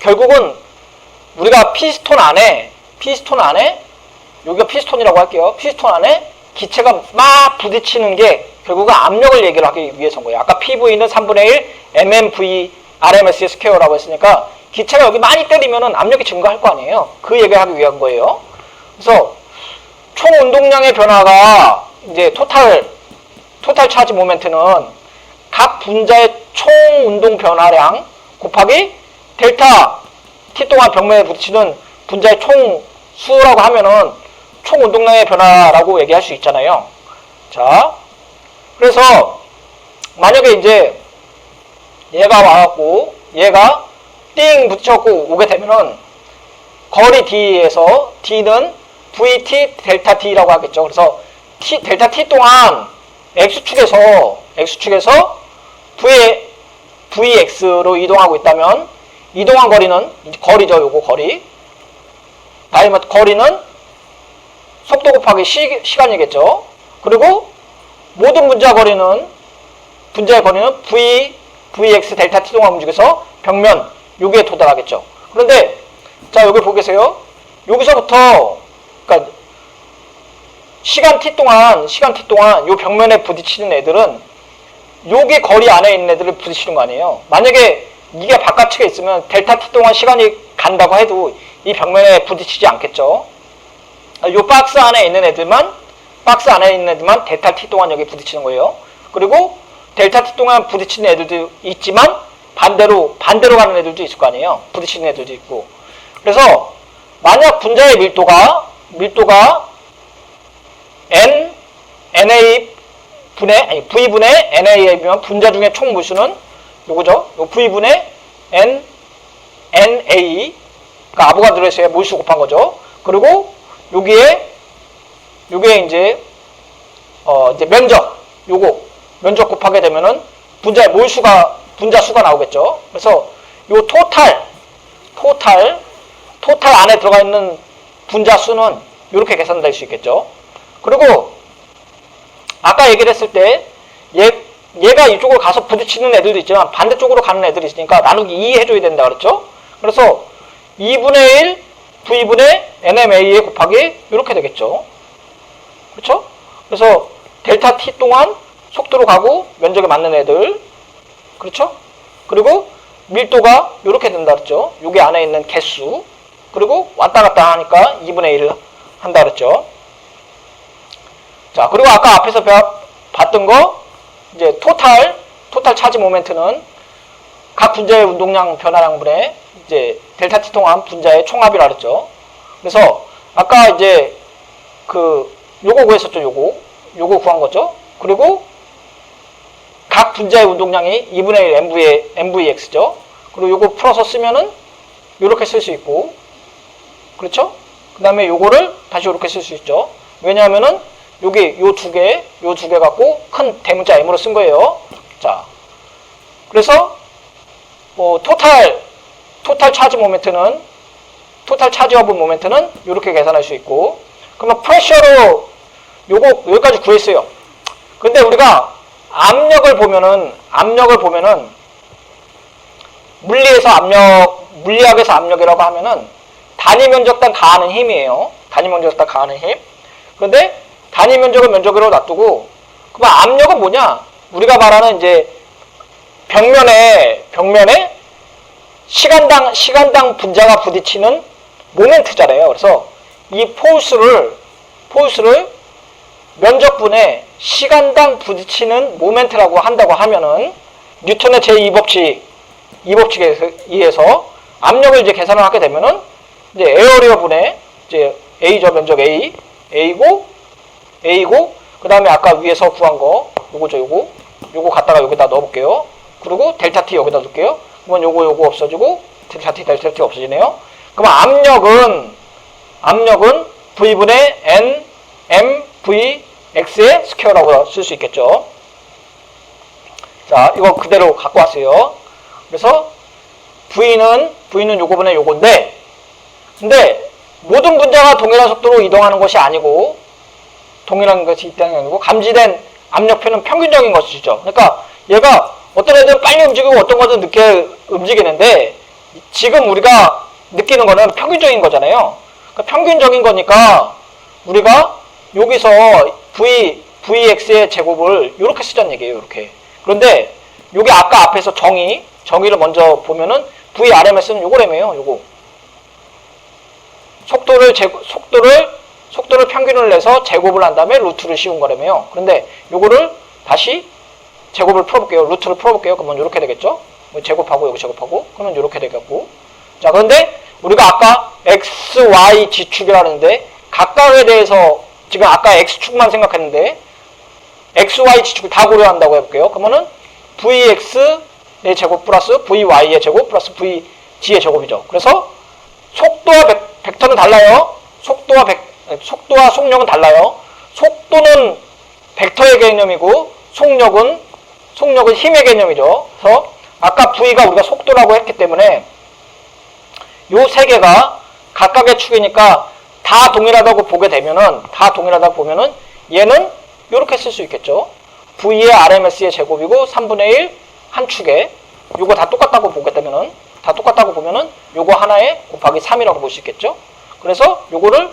결국은 우리가 피스톤 안에 여기가 피스톤이라고 할게요. 피스톤 안에 기체가 막 부딪히는 게 결국은 압력을 얘기를 하기 위해서인 거예요. 아까 PV는 3분의 1 mmv RMS의 스퀘어라고 했으니까 기체가 여기 많이 때리면은 압력이 증가할 거 아니에요. 그 얘기를 하기 위한 거예요. 그래서 총 운동량의 변화가 이제 토탈 차지 모멘트는 각 분자의 총 운동 변화량 곱하기 델타 t 동안 벽면에 부딪히는 분자의 총 수라고 하면은 총 운동량의 변화라고 얘기할 수 있잖아요. 자, 그래서 만약에 이제 얘가 와갖고 얘가 띵 부딪혀갖고 오게 되면은 거리 d에서 d는 vt 델타 t라고 하겠죠. 그래서 델타 t 동안 x축에서 vx로 이동하고 있다면 이동한 거리죠. 요거 거리. 다음에 거리는 속도 곱하기 시간이겠죠. 그리고 모든 분자의 거리는 vx 델타 t 동안 움직여서 벽면 여기에 도달하겠죠. 그런데 자 여기 보계세요. 여기서부터 그러니까 시간 t 동안 요 벽면에 부딪히는 애들은 여기 거리 안에 있는 애들을 부딪히는 거 아니에요. 만약에 이게 바깥쪽에 있으면 델타 t 동안 시간이 간다고 해도 이 벽면에 부딪히지 않겠죠. 요 박스 안에 있는 애들만 델타 t 동안 여기 부딪히는 거예요. 그리고 델타 t 동안 부딪히는 애들도 있지만 반대로 가는 애들도 있을 거 아니에요. 부딪히는 애들도 있고. 그래서 만약 분자의 밀도가 V분의 NA면 분자 중에 총 물수는 요거죠. 요 V분의 NA 그러니까 아보가드로에서의 몰수 곱한 거죠. 그리고 요게 이제 면적 곱하게 되면은 분자 수가 나오겠죠. 그래서 요 토탈 안에 들어가 있는 분자 수는 이렇게 계산될 수 있겠죠. 그리고 아까 얘기를 했을 때 얘가 이쪽으로 가서 부딪히는 애들도 있지만 반대쪽으로 가는 애들이 있으니까 나누기 2 해줘야 된다 그랬죠. 그래서 2분의 1 V분의 NMA에 곱하기 이렇게 되겠죠. 그렇죠? 그래서 델타 t 동안 속도로 가고 면적에 맞는 애들 그렇죠? 그리고 밀도가 이렇게 된다 그랬죠. 여기 안에 있는 개수 그리고 왔다 갔다 하니까 2분의 1을 한다 그랬죠. 자, 그리고 아까 앞에서 봤던 거 이제 토탈 차지 모멘트는 각 분자의 운동량 변화량분의 이제 델타 t 동안 분자의 총합이라 그랬죠. 그래서 아까 이제 요거 구했었죠. 요거 구한 거죠. 그리고 각 분자의 운동량이 2분의 1 MVX죠. 그리고 요거 풀어서 쓰면은 요렇게 쓸 수 있고 그렇죠? 그 다음에 요거를 다시 요렇게 쓸 수 있죠. 왜냐하면은 여기 요 두 개 갖고 큰 대문자 M으로 쓴 거예요. 자, 그래서 토탈 차지 모멘트는 토탈 차지 허브 모멘트는 이렇게 계산할 수 있고 그러면 프레셔로 요거 여기까지 구했어요. 근데 우리가 압력을 보면은 물리학에서 압력이라고 하면은 단위 면적당 가하는 힘이에요. 단위 면적당 가하는 힘. 그런데 단위 면적을 면적으로 놔두고 그럼 압력은 뭐냐? 우리가 말하는 이제 벽면에 시간당 분자가 부딪히는 모멘트잖아요. 그래서 이 포스를 면적분의 시간당 부딪히는 모멘트라고 한다고 하면은 뉴턴의 제2법칙에 의해서 압력을 이제 계산을 하게 되면은 이제 에어리어 분의 이제 A죠. 면적 A고 그 다음에 아까 위에서 구한 거 요거죠. 요거 갖다가 여기다 넣어볼게요. 그리고 델타 T 여기다 넣을게요. 그러면 요거 없어지고 델타 T 없어지네요. 그러면 압력은 V분의 N M V X의 스퀘어라고 쓸 수 있겠죠. 자, 이거 그대로 갖고 왔어요. 그래서 V는 요거분의 요건데, 근데 모든 분자가 동일한 속도로 이동하는 것이 아니고, 동일한 것이 있다는 게 아니고, 감지된 압력표는 평균적인 것이죠. 그러니까 얘가 어떤 애들은 빨리 움직이고 어떤 것은 늦게 움직이는데, 지금 우리가 느끼는 거는 평균적인 거잖아요. 그러니까 평균적인 거니까 우리가 여기서 Vx의 제곱을 이렇게 쓰자는 얘기예요. 이렇게. 그런데 여기 아까 앞에서 정의를 먼저 보면은 Vrms는 요거래매요. 요거. 속도를 평균을 내서 제곱을 한 다음에 루트를 씌운 거라며요. 그런데 요거를 다시 제곱을 풀어볼게요. 루트를 풀어볼게요. 그러면 이렇게 되겠죠? 제곱하고 여기 제곱하고 그러면 이렇게 되겠고. 자, 그런데 우리가 아까 x, y 지축이라는데 각각에 대해서 지금 아까 x축만 생각했는데 x, y 지축을 다 고려한다고 해볼게요. 그러면은 vx의 제곱 플러스 vy의 제곱 플러스 vg의 제곱이죠. 그래서 속도와 벡터는 달라요. 속도와 속력은 달라요. 속도는 벡터의 개념이고 속력은 힘의 개념이죠. 그래서 아까 V가 우리가 속도라고 했기 때문에 요 세 개가 각각의 축이니까 다 동일하다고 보면은 얘는 이렇게 쓸 수 있겠죠. V의 RMS의 제곱이고 3분의 1 한 축에 요거 다 똑같다고 보면은 요거 하나에 곱하기 3이라고 볼 수 있겠죠. 그래서 요거를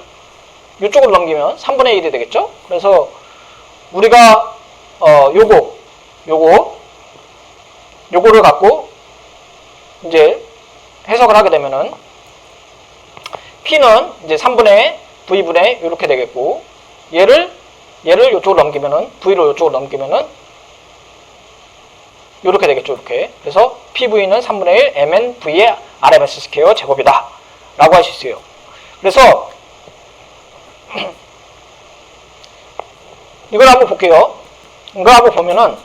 요쪽으로 넘기면 3분의 1이 되겠죠. 그래서 우리가 요거를 갖고 이제 해석을 하게 되면은 P는 이제 3분의 V분의 이렇게 되겠고 얘를 요쪽으로 넘기면은 V로 요쪽으로 넘기면은 이렇게 되겠죠. 이렇게. 그래서 PV는 3분의 1 MN V의 RMS 스퀘어 제곱이다 라고 할 수 있어요. 그래서 이걸 한번 볼게요. 이걸 한번 보면은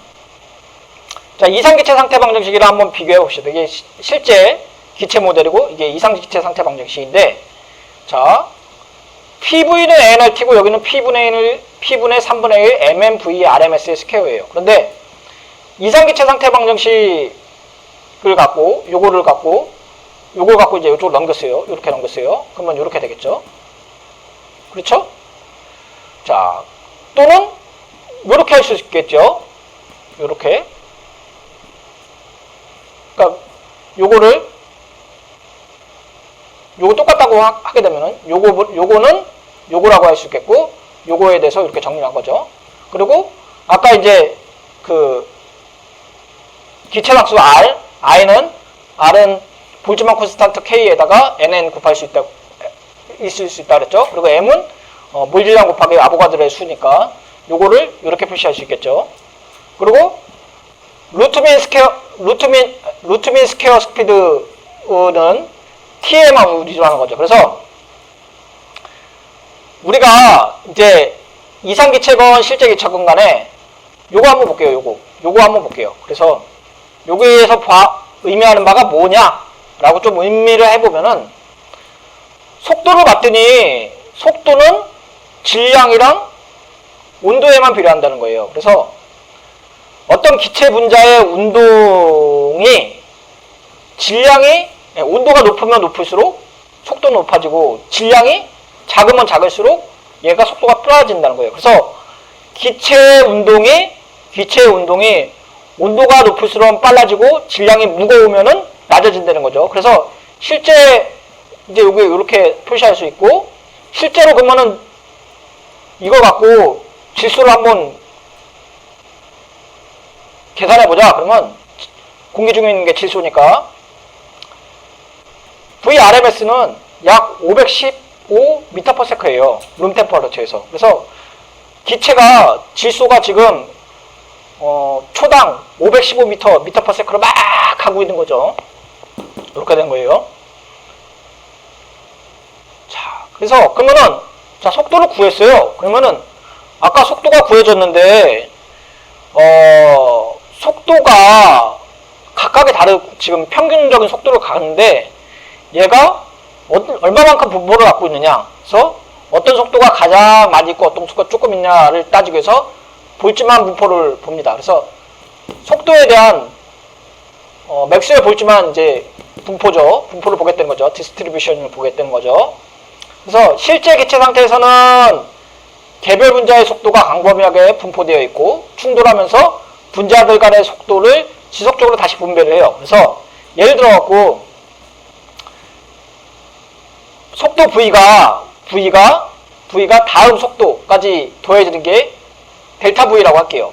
자, 이상기체 상태 방정식이랑 한번 비교해 봅시다. 이게 실제 기체 모델이고 이게 이상기체 상태 방정식인데 자, PV는 ANRT고 여기는 P분의 3분의 1 MMV RMS의 스퀘어예요. 그런데 이상기체 상태 방정식을 갖고 요걸 갖고 이제 이쪽으로 넘겼어요. 이렇게 넘겼어요. 그러면 이렇게 되겠죠. 그렇죠? 자, 또는 이렇게 할 수 있겠죠. 이렇게. 그러니까 요거 똑같다고 하게 되면은 요거는 요거라고 할 수 있겠고 요거에 대해서 이렇게 정리한 거죠. 그리고 아까 이제 그 기체각수 R은 볼츠만 콘스탄트 K에다가 NN 곱할 수 있다 있을 수 있다 그랬죠. 그리고 M은 몰질량 곱하기 아보가드로의 수니까 요거를 이렇게 표시할 수 있겠죠. 그리고 루트민 스퀘어 스피드는 T에만 위주하는 거죠. 그래서 우리가 이제 이상기체건 실제기체건 간에 요거 한번 볼게요. 요거 한번 볼게요. 그래서 여기에서 의미하는 바가 뭐냐라고 좀 의미를 해보면은 속도를 봤더니 속도는 질량이랑 온도에만 비례한다는 거예요. 그래서 어떤 기체 분자의 운동이 질량이 온도가 높으면 높을수록 속도는 높아지고 질량이 작으면 작을수록 얘가 속도가 빨라진다는 거예요. 그래서 기체의 운동이 온도가 높을수록 빨라지고 질량이 무거우면은 낮아진다는 거죠. 그래서 실제 이제 여기 이렇게 표시할 수 있고 실제로 그러면은 이거 갖고 질소를 한번 계산해보자. 그러면 공기 중에 있는 게 질소니까 VRMS는 약 515m/s예요. 룸 템퍼러처에서. 그래서 기체가 질소가 지금 초당 515m/s로 막 가고 있는 거죠. 이렇게 된 거예요. 자, 그래서 그러면은 자, 속도를 구했어요. 그러면은 아까 속도가 구해졌는데 속도가 각각의 지금 평균적인 속도를 가는데 얘가 얼마만큼 분모를 갖고 있느냐. 그래서 어떤 속도가 가장 많이 있고 어떤 속도가 조금 있냐를 따지기 위해서 볼츠만 분포를 봅니다. 그래서 속도에 대한 맥스웰 볼츠만 이제 분포죠. 분포를 보겠다는 거죠. 디스트리뷰션을 보겠다는 거죠. 그래서 실제 기체 상태에서는 개별 분자의 속도가 광범위하게 분포되어 있고 충돌하면서 분자들 간의 속도를 지속적으로 다시 분배를 해요. 그래서 예를 들어 갖고 속도 V가 다음 속도까지 더해지는 게 델타 V라고 할게요.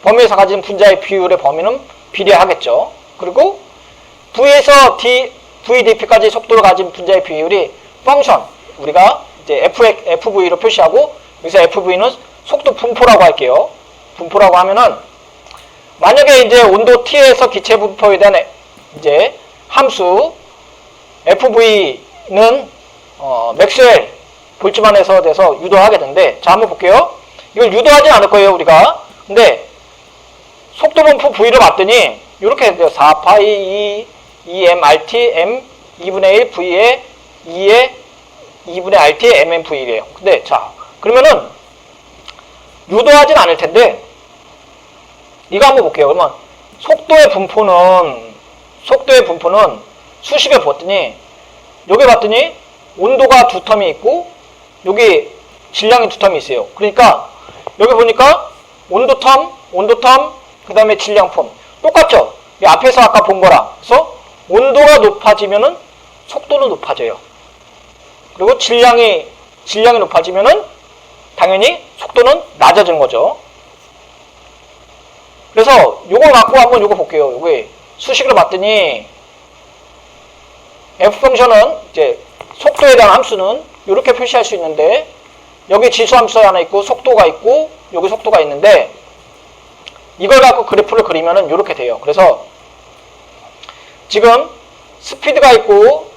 범위에서 가진 분자의 비율의 범위는 비례하겠죠. 그리고 V에서 VDP까지 속도를 가진 분자의 비율이 펑션, 우리가 이제 FV로 표시하고, 여기서 FV는 속도 분포라고 할게요. 분포라고 하면은, 만약에 이제 온도 T에서 기체 분포에 대한 이제 함수 FV는 맥스웰 볼츠만에서 돼서 유도하게 되는데, 자 한번 볼게요. 이걸 유도하진 않을 거예요 우리가. 근데 속도 분포 V를 봤더니 이렇게 돼요. 4파이 2m RT m 2분의 1 V에 2에 2분의 RT mmV래요. 근데 자 그러면은 유도하진 않을 텐데 이거 한번 볼게요. 그러면 속도의 분포는 수식을 봤더니 여기 봤더니 온도가 두 텀이 있고 여기 질량이 두 텀이 있어요. 그러니까 여기 보니까 온도 텀, 그 다음에 질량 텀 똑같죠? 이 앞에서 아까 본 거랑. 그래서 온도가 높아지면은 속도는 높아져요. 그리고 질량이 높아지면은 당연히 속도는 낮아진 거죠. 그래서 요걸 갖고 한번 요거 볼게요. 요게 수식으로 봤더니 f 펑션은 이제 속도에 대한 함수는 이렇게 표시할 수 있는데 여기 지수 함수가 하나 있고 속도가 있고 여기 속도가 있는데 이걸 갖고 그래프를 그리면은 이렇게 돼요. 그래서 지금 스피드가 있고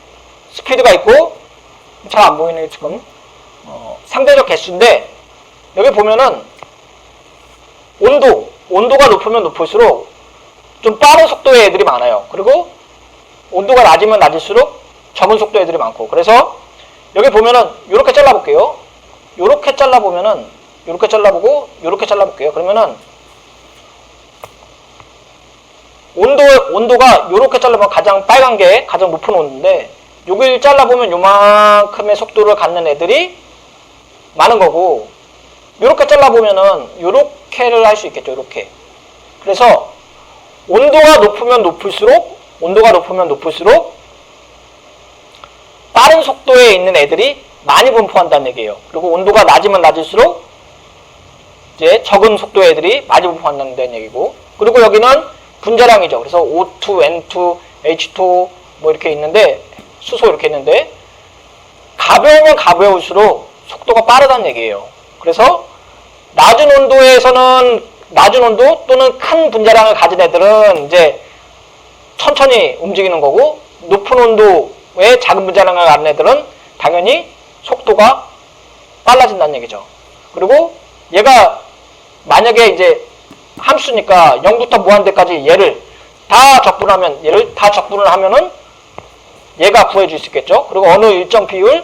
잘 안 보이네요 지금. 상대적 개수인데 여기 보면은 온도가 높으면 높을수록 좀 빠른 속도의 애들이 많아요. 그리고 온도가 낮으면 낮을수록 적은 속도의 애들이 많고. 그래서 여기 보면은 이렇게 잘라볼게요. 이렇게 잘라보면은 이렇게 잘라보고 이렇게 잘라볼게요. 그러면은 온도가 이렇게 잘라보면 가장 빨간 게 가장 높은 온도인데 여기를 잘라보면 요만큼의 속도를 갖는 애들이 많은 거고 이렇게 잘라보면은 이렇게를 할 수 있겠죠. 이렇게. 그래서 온도가 높으면 높을수록 빠른 속도에 있는 애들이 많이 분포한다는 얘기예요. 그리고 온도가 낮으면 낮을수록 이제 적은 속도의 애들이 많이 분포한다는 얘기고. 그리고 여기는 분자량이죠. 그래서 O2, N2, H2 뭐 이렇게 있는데 수소 이렇게 있는데 가벼우면 가벼울수록 속도가 빠르다는 얘기예요. 그래서 낮은 온도 또는 큰 분자량을 가진 애들은 이제 천천히 움직이는 거고 높은 온도의 작은 분자량을 가진 애들은 당연히 속도가 빨라진다는 얘기죠. 그리고 얘가 만약에 이제 함수니까 0부터 무한대까지 얘를 다 적분을 하면은 얘가 구해줄 수 있겠죠. 그리고 어느 일정 비율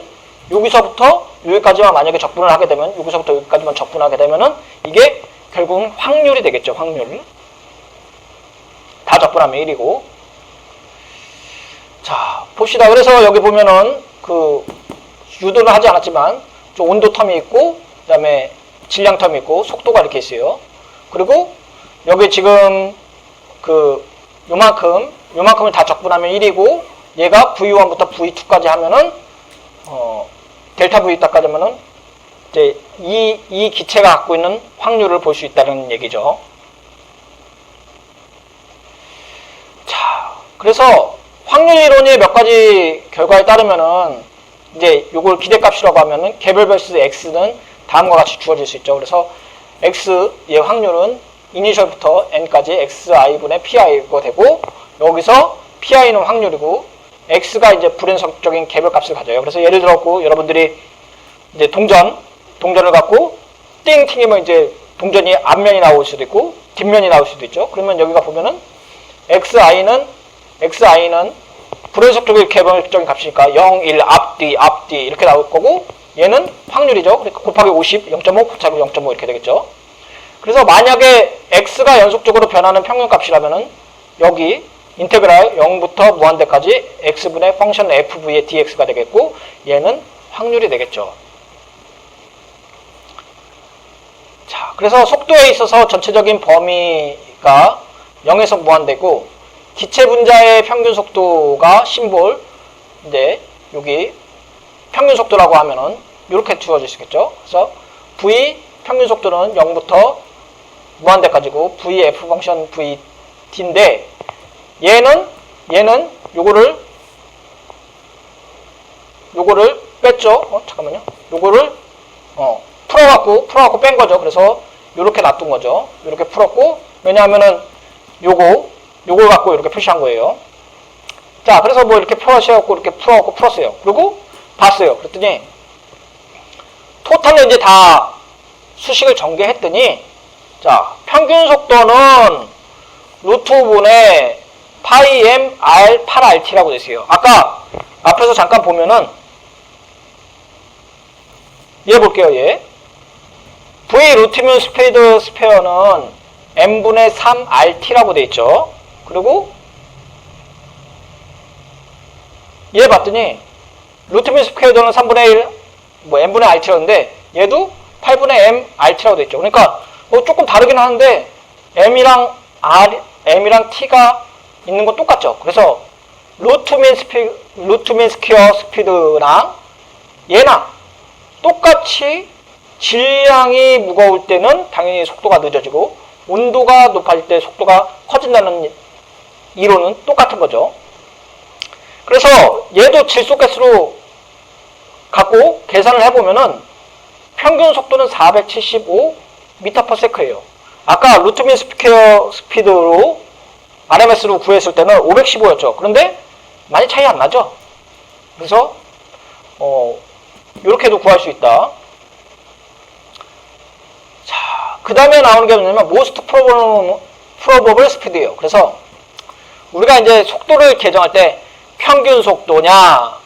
여기서부터 여기까지만 만약에 적분을 하게 되면 여기서부터 여기까지만 적분하게 되면은 이게 결국은 확률이 되겠죠. 확률. 다 적분하면 1이고. 자, 봅시다. 그래서 여기 보면은 그 유도는 하지 않았지만 좀 온도 텀이 있고 그 다음에 질량 텀이 있고 속도가 이렇게 있어요. 그리고 여기 지금 그 요만큼을 다 적분하면 1이고 얘가 V1부터 V2까지 하면은 델타 V 딱까지 하면은 이제 이 기체가 갖고 있는 확률을 볼 수 있다는 얘기죠. 자, 그래서 확률 이론의 몇 가지 결과에 따르면은 이제 요걸 기대값이라고 하면은 개별 vs x는 다음과 같이 주어질 수 있죠. 그래서 x의 확률은 이니셜부터 n까지 xi분의 pi가 되고 여기서 pi는 확률이고 x가 이제 불연속적인 개별값을 가져요. 그래서 예를 들었고 여러분들이 이제 동전을 갖고 띵 튕기면 이제 동전이 앞면이 나올 수도 있고 뒷면이 나올 수도 있죠. 그러면 여기가 보면은 xi는 불연속적인 개별적인 값이니까 0, 1, 앞뒤 이렇게 나올 거고 얘는 확률이죠. 그러니까 곱하기 50, 0.5 곱하기 0.5 이렇게 되겠죠. 그래서 만약에 x가 연속적으로 변하는 평균값이라면은 여기 인테그랄 0부터 무한대까지 x분의 펑션 fv의 dx가 되겠고 얘는 확률이 되겠죠. 자, 그래서 속도에 있어서 전체적인 범위가 0에서 무한대고 기체 분자의 평균 속도가 심볼 이제 여기 평균 속도라고 하면은 이렇게 주어질 수 있겠죠. 그래서 v 평균 속도는 0부터 무한대까지고 vf 펑션 vd인데 얘는 요거를 뺐죠. 잠깐만요. 요거를 풀어갖고 뺀 거죠. 그래서 요렇게 놔둔 거죠. 요렇게 풀었고 왜냐하면은 요걸 갖고 이렇게 표시한 거예요. 자, 그래서 뭐 이렇게 표시해갖고 이렇게 풀었어요. 그리고 봤어요. 그랬더니 토탈로 이제 다 수식을 전개했더니 자, 평균 속도는 루트 5분의 파이 m r 8rt라고 됐어요. 아까 앞에서 잠깐 보면은 얘 볼게요. 얘 v 루트뮨 스페이드 스페어는 m분의 3rt라고 돼 있죠. 그리고 얘 봤더니 루트뮨 스퀘어는 3분의 1 뭐 m분의 rt였는데 얘도 8분의 m rt라고 돼 있죠. 그러니까 뭐 조금 다르긴 하는데 m이랑 t가 있는 건 똑같죠. 그래서 루트뮨 스퀘어 스피드랑 얘랑 똑같이 질량이 무거울 때는 당연히 속도가 늦어지고 온도가 높아질 때 속도가 커진다는 이론은 똑같은 거죠. 그래서 얘도 질소가스로 갖고 계산을 해보면은 평균 속도는 475m/s예요. 아까 루트뮨 스퀘어 스피드로 RMS로 구했을 때는 515였죠. 그런데 많이 차이 안 나죠. 그래서 이렇게도 구할 수 있다. 자, 그 다음에 나오는 게 뭐냐면 most probable speed예요. 그래서 우리가 이제 속도를 계정할 때 평균 속도냐,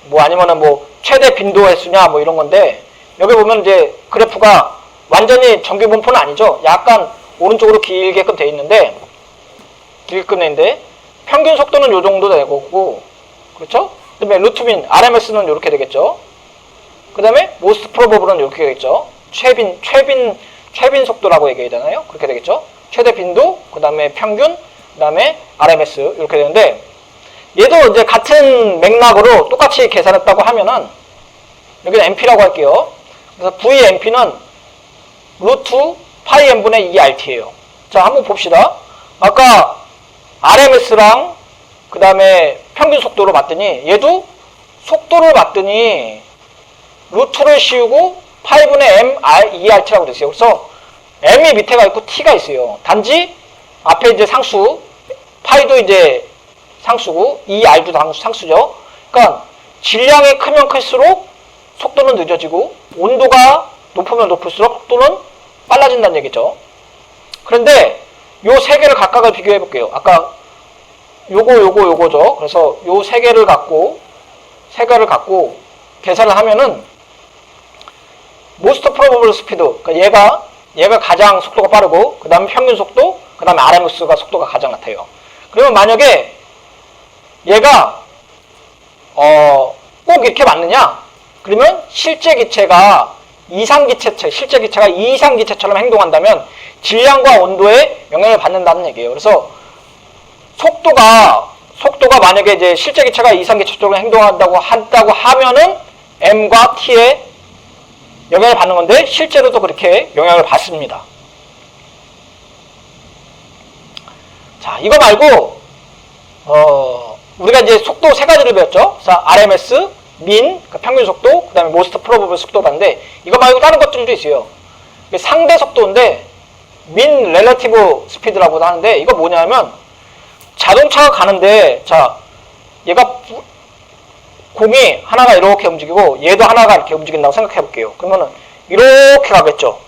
뭐 아니면은 뭐 최대 빈도 횟수냐, 뭐 이런 건데 여기 보면 이제 그래프가 완전히 정규 분포는 아니죠. 약간 오른쪽으로 길게끔 돼 있는데 평균 속도는 요 정도 되고, 그렇죠? 그 다음에 루트민 RMS는 이렇게 되겠죠. 그 다음에 most probable는 이렇게 되겠죠. 최빈 속도라고 얘기하잖아요. 그렇게 되겠죠. 최대 빈도, 그 다음에 평균, 그 다음에 RMS 이렇게 되는데 얘도 이제 같은 맥락으로 똑같이 계산했다고 하면은 여기는 MP라고 할게요. 그래서 VMP는 루트 파이 M분의 2RT예요. 자, 한번 봅시다. 아까 RMS랑 그 다음에 평균 속도로 봤더니 얘도 속도를 봤더니 루트를 씌우고 파이분의 M, R, 2RT라고 됐어요. 그래서 M이 밑에가 있고 T가 있어요. 단지 앞에 이제 상수, 파이도 이제 상수고 2R도 상수죠. 그러니까 질량이 크면 클수록 속도는 늦어지고 온도가 높으면 높을수록 속도는 빨라진다는 얘기죠. 그런데 요 세 개를 각각을 비교해 볼게요. 아까 요거죠. 그래서 요 세 개를 갖고 계산을 하면은 most probable speed, 그러니까 얘가 가장 속도가 빠르고 그 다음에 평균 속도, 그 다음에 RMS가 속도가 가장 같아요. 그러면 만약에 얘가 꼭 이렇게 맞느냐? 그러면 실제 기체가 이상기체처럼 행동한다면 질량과 온도에 영향을 받는다는 얘기예요. 그래서 속도가 만약에 이제 실제 기체가 이상기체적으로 행동한다고 하면은 M과 T에 영향을 받는 건데 실제로도 그렇게 영향을 받습니다. 자, 이거 말고 우리가 이제 속도 세 가지를 배웠죠. 자, RMS, 민, 평균 속도, 그 다음에 most probable 속도라는데 이거 말고 다른 것들도 있어요. 상대 속도인데 민 렐러티브 스피드라고도 하는데 이거 뭐냐면 자동차가 가는데 자, 얘가 공이 하나가 이렇게 움직이고 얘도 하나가 이렇게 움직인다고 생각해 볼게요. 그러면은 이렇게 가겠죠.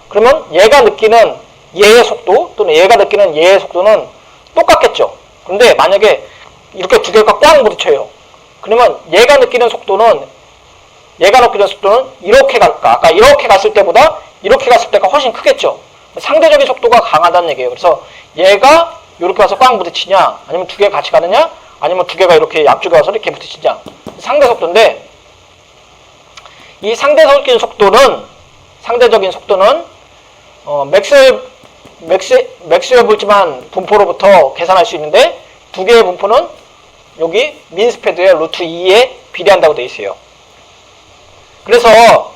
그러면 얘가 느끼는 얘의 속도 또는 얘가 느끼는 얘의 속도는 똑같겠죠. 그런데 만약에 이렇게 두 개가 꽝 부딪혀요. 그러면 얘가 느끼는 속도는 이렇게 갈까? 아까 이렇게 갔을 때보다 이렇게 갔을 때가 훨씬 크겠죠. 상대적인 속도가 강하다는 얘기예요. 그래서 얘가 이렇게 와서 꽝 부딪히냐, 아니면 두 개가 같이 가느냐, 아니면 두 개가 이렇게 앞쪽에 와서 이렇게 부딪히냐. 상대 속도인데, 이 상대적인 속도는 맥스웰 볼츠만 분포로부터 계산할 수 있는데, 두 개의 분포는 여기 민스패드의 루트 2에 비례한다고 되어 있어요. 그래서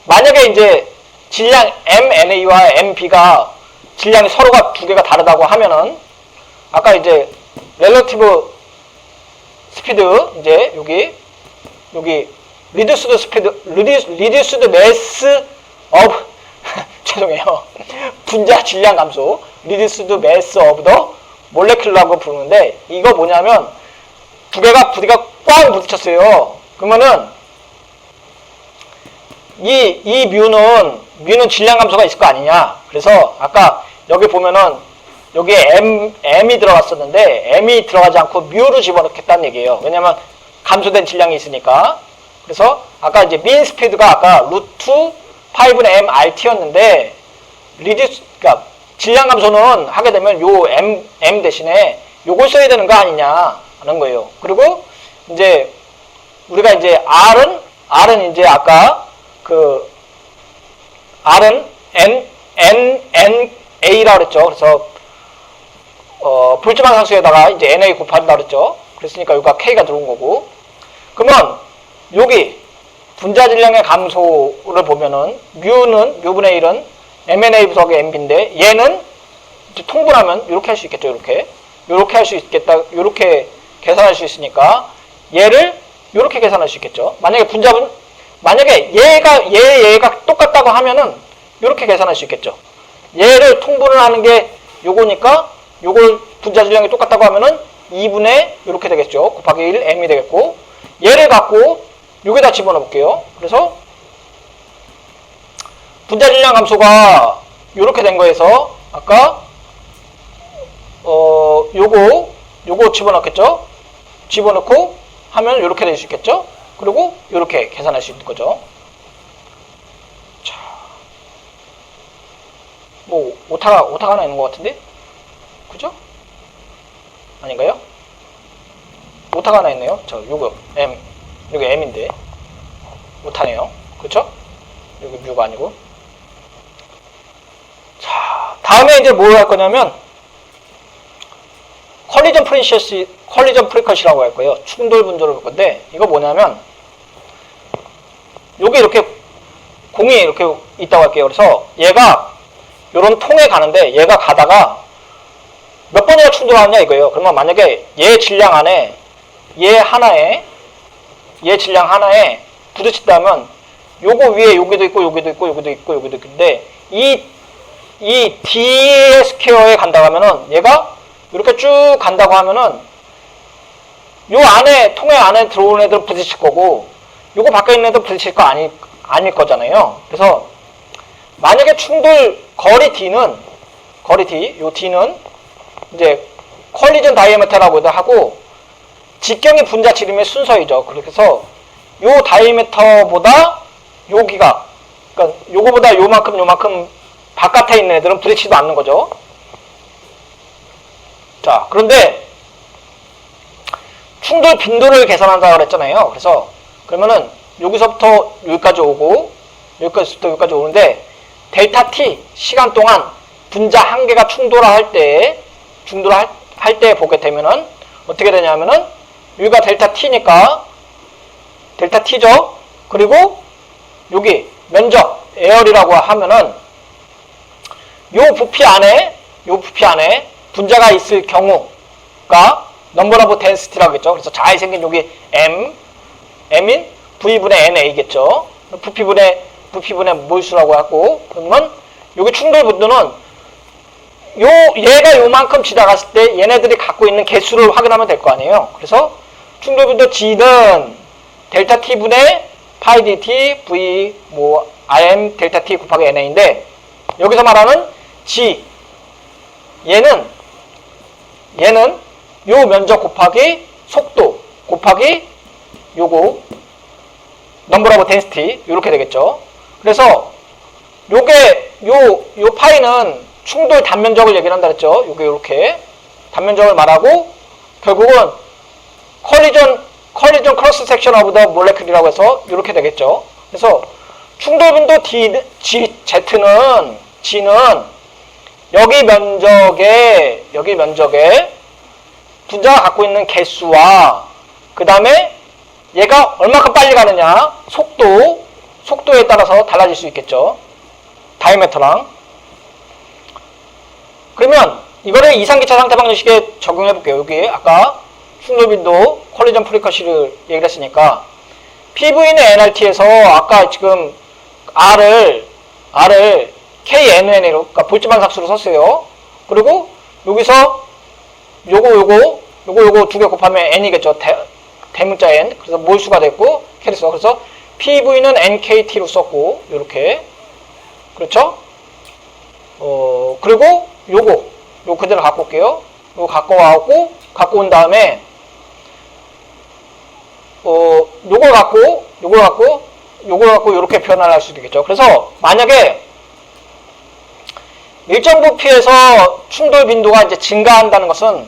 만약에 이제 질량 MNA와 MB가 질량이 서로가 두 개가 다르다고 하면은, 아까 이제 렐러티브 스피드, 이제 여기 리듀스드 매스 오브 죄송해요. 분자 질량 감소, 리듀스드 매스 오브 더 몰레큘러라고 부르는데, 이거 뭐냐면 두 개가 부디가 꽝 부딪혔어요. 그러면은 이 뮤는 질량 감소가 있을 거 아니냐. 그래서 아까 여기 보면은 여기에 M이 들어갔었는데, M이 들어가지 않고 뮤를 집어넣겠다는 얘기예요. 왜냐면 감소된 질량이 있으니까. 그래서 아까 이제 민 스피드가 아까 루트 5는 MRT였는데, 그러니까 질량 감소는 하게 되면 요 M 대신에 요걸 써야 되는 거 아니냐 하는 거예요. 그리고 이제 우리가 이제 R은 이제 아까 그 R은 NA라고 그랬죠. 그래서 볼츠만 상수에다가 이제 NA 곱한다고 그랬죠. 그랬으니까 여기가 K가 들어온 거고. 그러면 여기 분자 질량의 감소를 보면은 뮤분의 1은 MNA 부석의 MB인데, 얘는 이제 통분하면 이렇게 할 수 있겠죠. 이렇게 할 수 있겠다. 이렇게 계산할 수 있으니까 얘를 이렇게 계산할 수 있겠죠. 만약에 얘가 똑같다고 하면은 이렇게 계산할 수 있겠죠. 얘를 통분을 하는 게 요거니까, 요걸 분자 질량이 똑같다고 하면은 2분의 이렇게 되겠죠. 곱하기 1 M이 되겠고, 얘를 갖고 여기다 집어넣어 볼게요. 그래서 분자 질량 감소가 이렇게 된 거에서 아까 요거 집어넣겠죠. 집어넣고 하면 이렇게 될 수 있겠죠. 그리고 이렇게 계산할 수 있는 거죠. 자, 뭐 오타가 하나 있는 것 같은데, 그죠? 아닌가요? 오타가 하나 있네요. 요거 여기 M인데 오타네요. 그렇죠? 여기 뮤가 아니고. 자, 다음에 이제 뭘 할 거냐면 컬리전 프리컷이라고 할 거예요. 충돌 분조를 볼 건데, 이거 뭐냐면 여기 이렇게 공이 이렇게 있다고 할게요. 그래서 얘가 요런 통에 가는데, 얘가 가다가 몇 번이나 충돌하느냐 이거예요. 그러면 만약에 얘 질량 안에 얘 질량 하나에 부딪힌다면 요거 위에 여기도 있고 여기도 있고 여기도 있고 여기도 있는데, 이 D 스퀘어에 간다고 하면은, 얘가 이렇게 쭉 간다고 하면은 요 안에 통에 안에 들어오는 애들은 부딪힐 거고, 요거 밖에 있는 애들 부딪힐 거 아닐 거잖아요. 그래서 만약에 충돌 거리 D는 이제 컬리전 다이아미터라고도 하고, 직경이 분자 지름의 순서이죠. 그래서 요 다이아미터보다 여기가, 그러니까 요거보다 요만큼 바깥에 있는 애들은 부딪히지도 않는 거죠. 자, 그런데 충돌 빈도를 계산한다고 그랬잖아요. 그러면은 여기서부터 여기까지 오고, 여기서부터 여기까지 오는데, 델타 t 시간 동안 분자 한 개가 충돌할 때 보게 되면은 어떻게 되냐면은, 여기가 델타 t니까 델타 t죠. 그리고 여기 면적 에어리라고 하면은 요 부피 안에 분자가 있을 경우가 넘버 오브 덴시티라고 하겠죠. 그래서 잘 생긴 여기 M인 V분의 NA겠죠. 부피분의 몰수라고 하고, 그러면 여기 충돌 분도는 얘가 요만큼 지나갔을 때 얘네들이 갖고 있는 개수를 확인하면 될 거 아니에요. 그래서 충돌 분도 G는 델타 T분의 파이 dt V RM 델타 T 곱하기 NA인데, 여기서 말하는 G 얘는 요 면적 곱하기 속도 곱하기 요거 넘버 오브 덴시티 이렇게 되겠죠. 그래서 요게 요 파이는 충돌 단면적을 얘기를 한다 그랬죠. 요게 요렇게 단면적을 말하고 결국은 컬리전 크로스 섹션 오브 더 몰레큘이라고 해서 이렇게 되겠죠. 그래서 충돌 빈도 G는 여기 면적에 분자가 갖고 있는 개수와 그 다음에 얘가 얼마큼 빨리 가느냐 속도에 따라서 달라질 수 있겠죠. 다이아미터랑. 그러면 이거를 이상기차 상태 방정식에 적용해 볼게요. 여기 아까 충돌 빈도 컬리전 프리커시를 얘기를 했으니까 PV는 NRT에서 아까 지금 R을 KNN으로 그러니까 볼트만삭수로 썼어요. 그리고 여기서 요거 두 개 곱하면 N이겠죠. 대문자 N. 그래서 몰수가 됐고 캐리서. 그래서 PV는 NKT로 썼고 요렇게. 그렇죠? 그리고 요거 그대로 갖고 올게요. 요거 갖고 온 다음에 요걸 갖고 요렇게 표현을 할 수도 있겠죠. 그래서 만약에 일정 부피에서 충돌 빈도가 이제 증가한다는 것은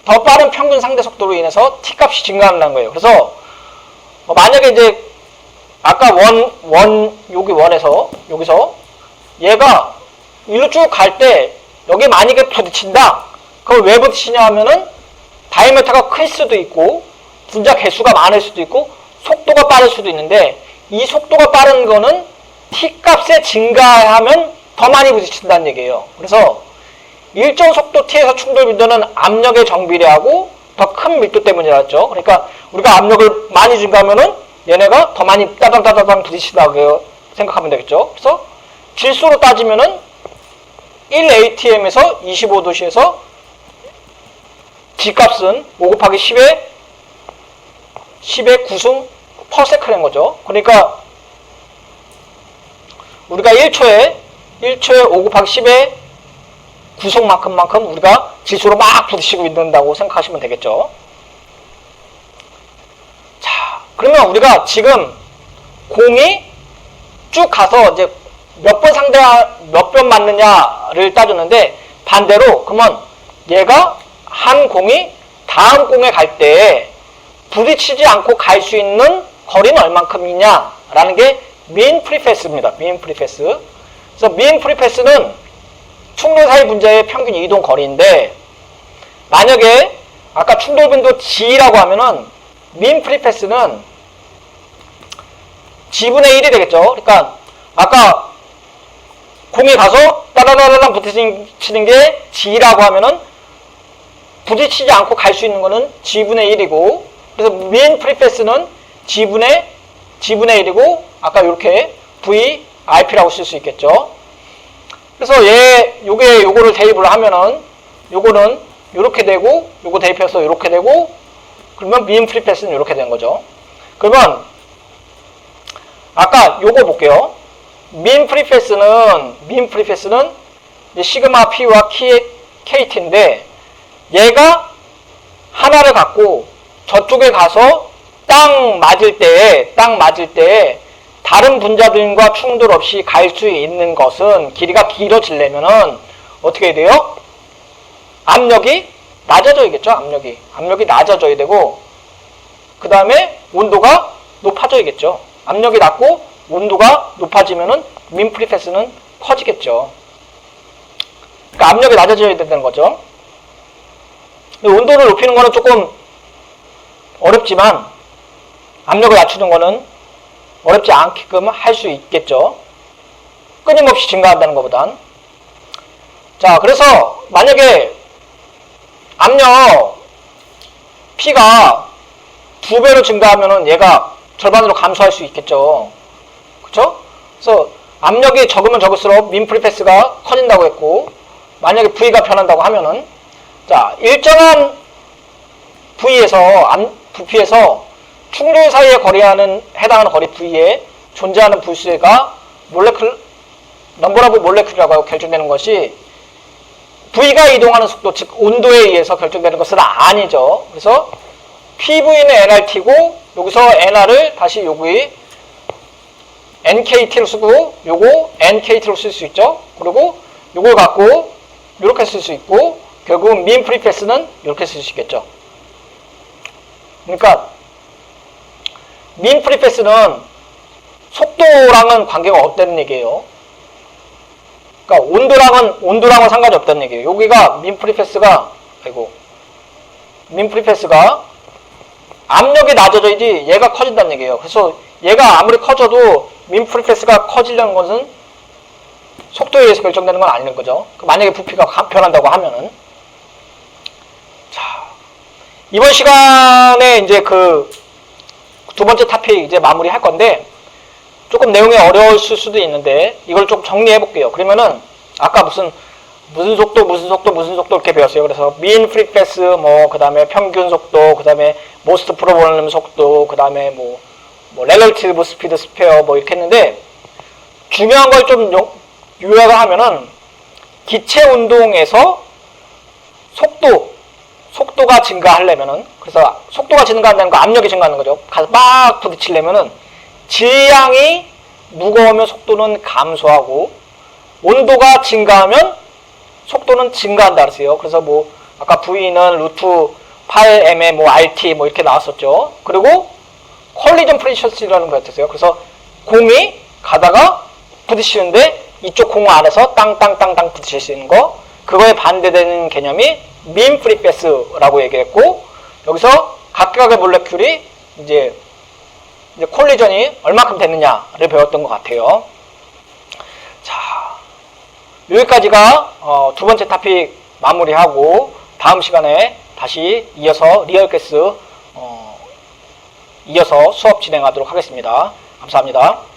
더 빠른 평균 상대 속도로 인해서 t 값이 증가한다는 거예요. 그래서 만약에 이제 아까 여기서 얘가 일로 쭉 갈 때 여기 만약에 부딪힌다. 그럼 왜 부딪히냐 하면은 다이아미터가 클 수도 있고 분자 개수가 많을 수도 있고 속도가 빠를 수도 있는데 이 속도가 빠른 거는 t 값에 증가하면 더 많이 부딪힌다는 얘기예요. 그래서 일정 속도 t에서 충돌 빈도는 압력의 정비례하고 더 큰 밀도 때문이라죠. 그러니까 우리가 압력을 많이 증가하면은 얘네가 더 많이 따당따당 부딪힌다고 생각하면 되겠죠. 그래서 질소로 따지면은 1atm에서 25도씨에서 G값은 5 곱하기 10의 9승 퍼세클인 거죠. 그러니까 우리가 1초에 5 곱하기 10의 9승만큼 우리가 질소로 막 부딪히고 있는다고 생각하시면 되겠죠. 자, 그러면 우리가 지금 공이 쭉 가서 이제 몇 번 맞느냐를 따졌는데 반대로 그러면 얘가 한 공이 다음 공에 갈 때 부딪히지 않고 갈 수 있는 거리는 얼만큼이냐라는 게 mean preface입니다. mean preface. 그래서 mean preface는 충돌 사이 분자의 평균 이동 거리인데 만약에 아까 충돌 빈도 G라고 하면은 mean preface는 G분의 1이 되겠죠. 그러니까 아까 공이 가서 따라라라랑 부딪히는 게 G라고 하면은 부딪히지 않고 갈 수 있는 거는 G분의 1이고 그래서 mean preface는 G분의 1이고 아까 이렇게 VIP라고 쓸 수 있겠죠. 그래서 요거를 대입을 하면은 요거는 요렇게 되고 요거 대입해서 요렇게 되고 그러면 mean preface는 요렇게 되는 거죠. 그러면 아까 요거 볼게요. mean preface는 이제 시그마 P와 KT인데 얘가 하나를 갖고 저쪽에 가서 딱 맞을 때 다른 분자들과 충돌 없이 갈 수 있는 것은 길이가 길어지려면은 어떻게 돼요? 압력이 낮아져야겠죠. 압력이 낮아져야 되고 그 다음에 온도가 높아져야겠죠. 압력이 낮고 온도가 높아지면은 mean preface는 커지겠죠. 그러니까 압력이 낮아져야 된다는 거죠. 근데 온도를 높이는 거는 조금 어렵지만 압력을 낮추는 거는 어렵지 않게끔 할 수 있겠죠. 끊임없이 증가한다는 것보단. 자, 그래서 만약에 압력 P가 2배로 증가하면은 얘가 절반으로 감소할 수 있겠죠. 그쵸? 그래서 압력이 적으면 적을수록 mean preface가 커진다고 했고 만약에 V가 변한다고 하면은 자, 일정한 부피에서 충돌 사이에 해당하는 거리 V에 존재하는 불수가 넘버 오브 몰레큘이라고 결정되는 것이 V가 이동하는 속도, 즉 온도에 의해서 결정되는 것은 아니죠. 그래서 PV는 nRT고 여기서 nR을 다시 여기 NKT를 쓰고 요거 NKT로 쓸 수 있죠. 그리고 요걸 갖고 이렇게 쓸 수 있고 결국은 min 프리패스는 이렇게 쓸 수 있겠죠. 그러니까 min 프리패스는 속도랑은 관계가 없다는 얘기예요. 그러니까 온도랑은 상관이 없다는 얘기예요. 여기가 min 프리패스가 압력이 낮아져야지 얘가 커진다는 얘기예요. 그래서 얘가 아무리 커져도 min 프리패스가 커지려는 것은 속도에 의해서 결정되는 건 아닌 거죠. 만약에 부피가 변한다고 하면은. 자, 이번 시간에 이제 그 두 번째 토픽 이제 마무리 할 건데, 조금 내용이 어려웠을 수도 있는데, 이걸 좀 정리해 볼게요. 그러면은, 아까 무슨 속도 이렇게 배웠어요. 그래서 mean free path, 그 다음에 평균 속도, 그 다음에 most probable 속도, 그 다음에 뭐 relative speed spare 이렇게 했는데, 중요한 걸 좀 요약을 하면은, 기체 운동에서 속도가 증가하려면은, 그래서 속도가 증가한다는 거 압력이 증가하는 거죠. 가서 막 부딪히려면은, 질량이 무거우면 속도는 감소하고, 온도가 증가하면 속도는 증가한다 그랬어요. 그래서 아까 V는 루트 8m의 RT 이렇게 나왔었죠. 그리고 콜리전 프리셔스라는 거였어요. 그래서 공이 가다가 부딪히는데 이쪽 공 안에서 땅땅땅땅 부딪힐 수 있는 거, 그거에 반대되는 개념이 min free path라고 얘기했고, 여기서 각각의 몰레큘이 이제 콜리전이 얼마큼 됐느냐를 배웠던 것 같아요. 자, 여기까지가 두 번째 토픽 마무리하고, 다음 시간에 다시 이어서 리얼 클래스 이어서 수업 진행하도록 하겠습니다. 감사합니다.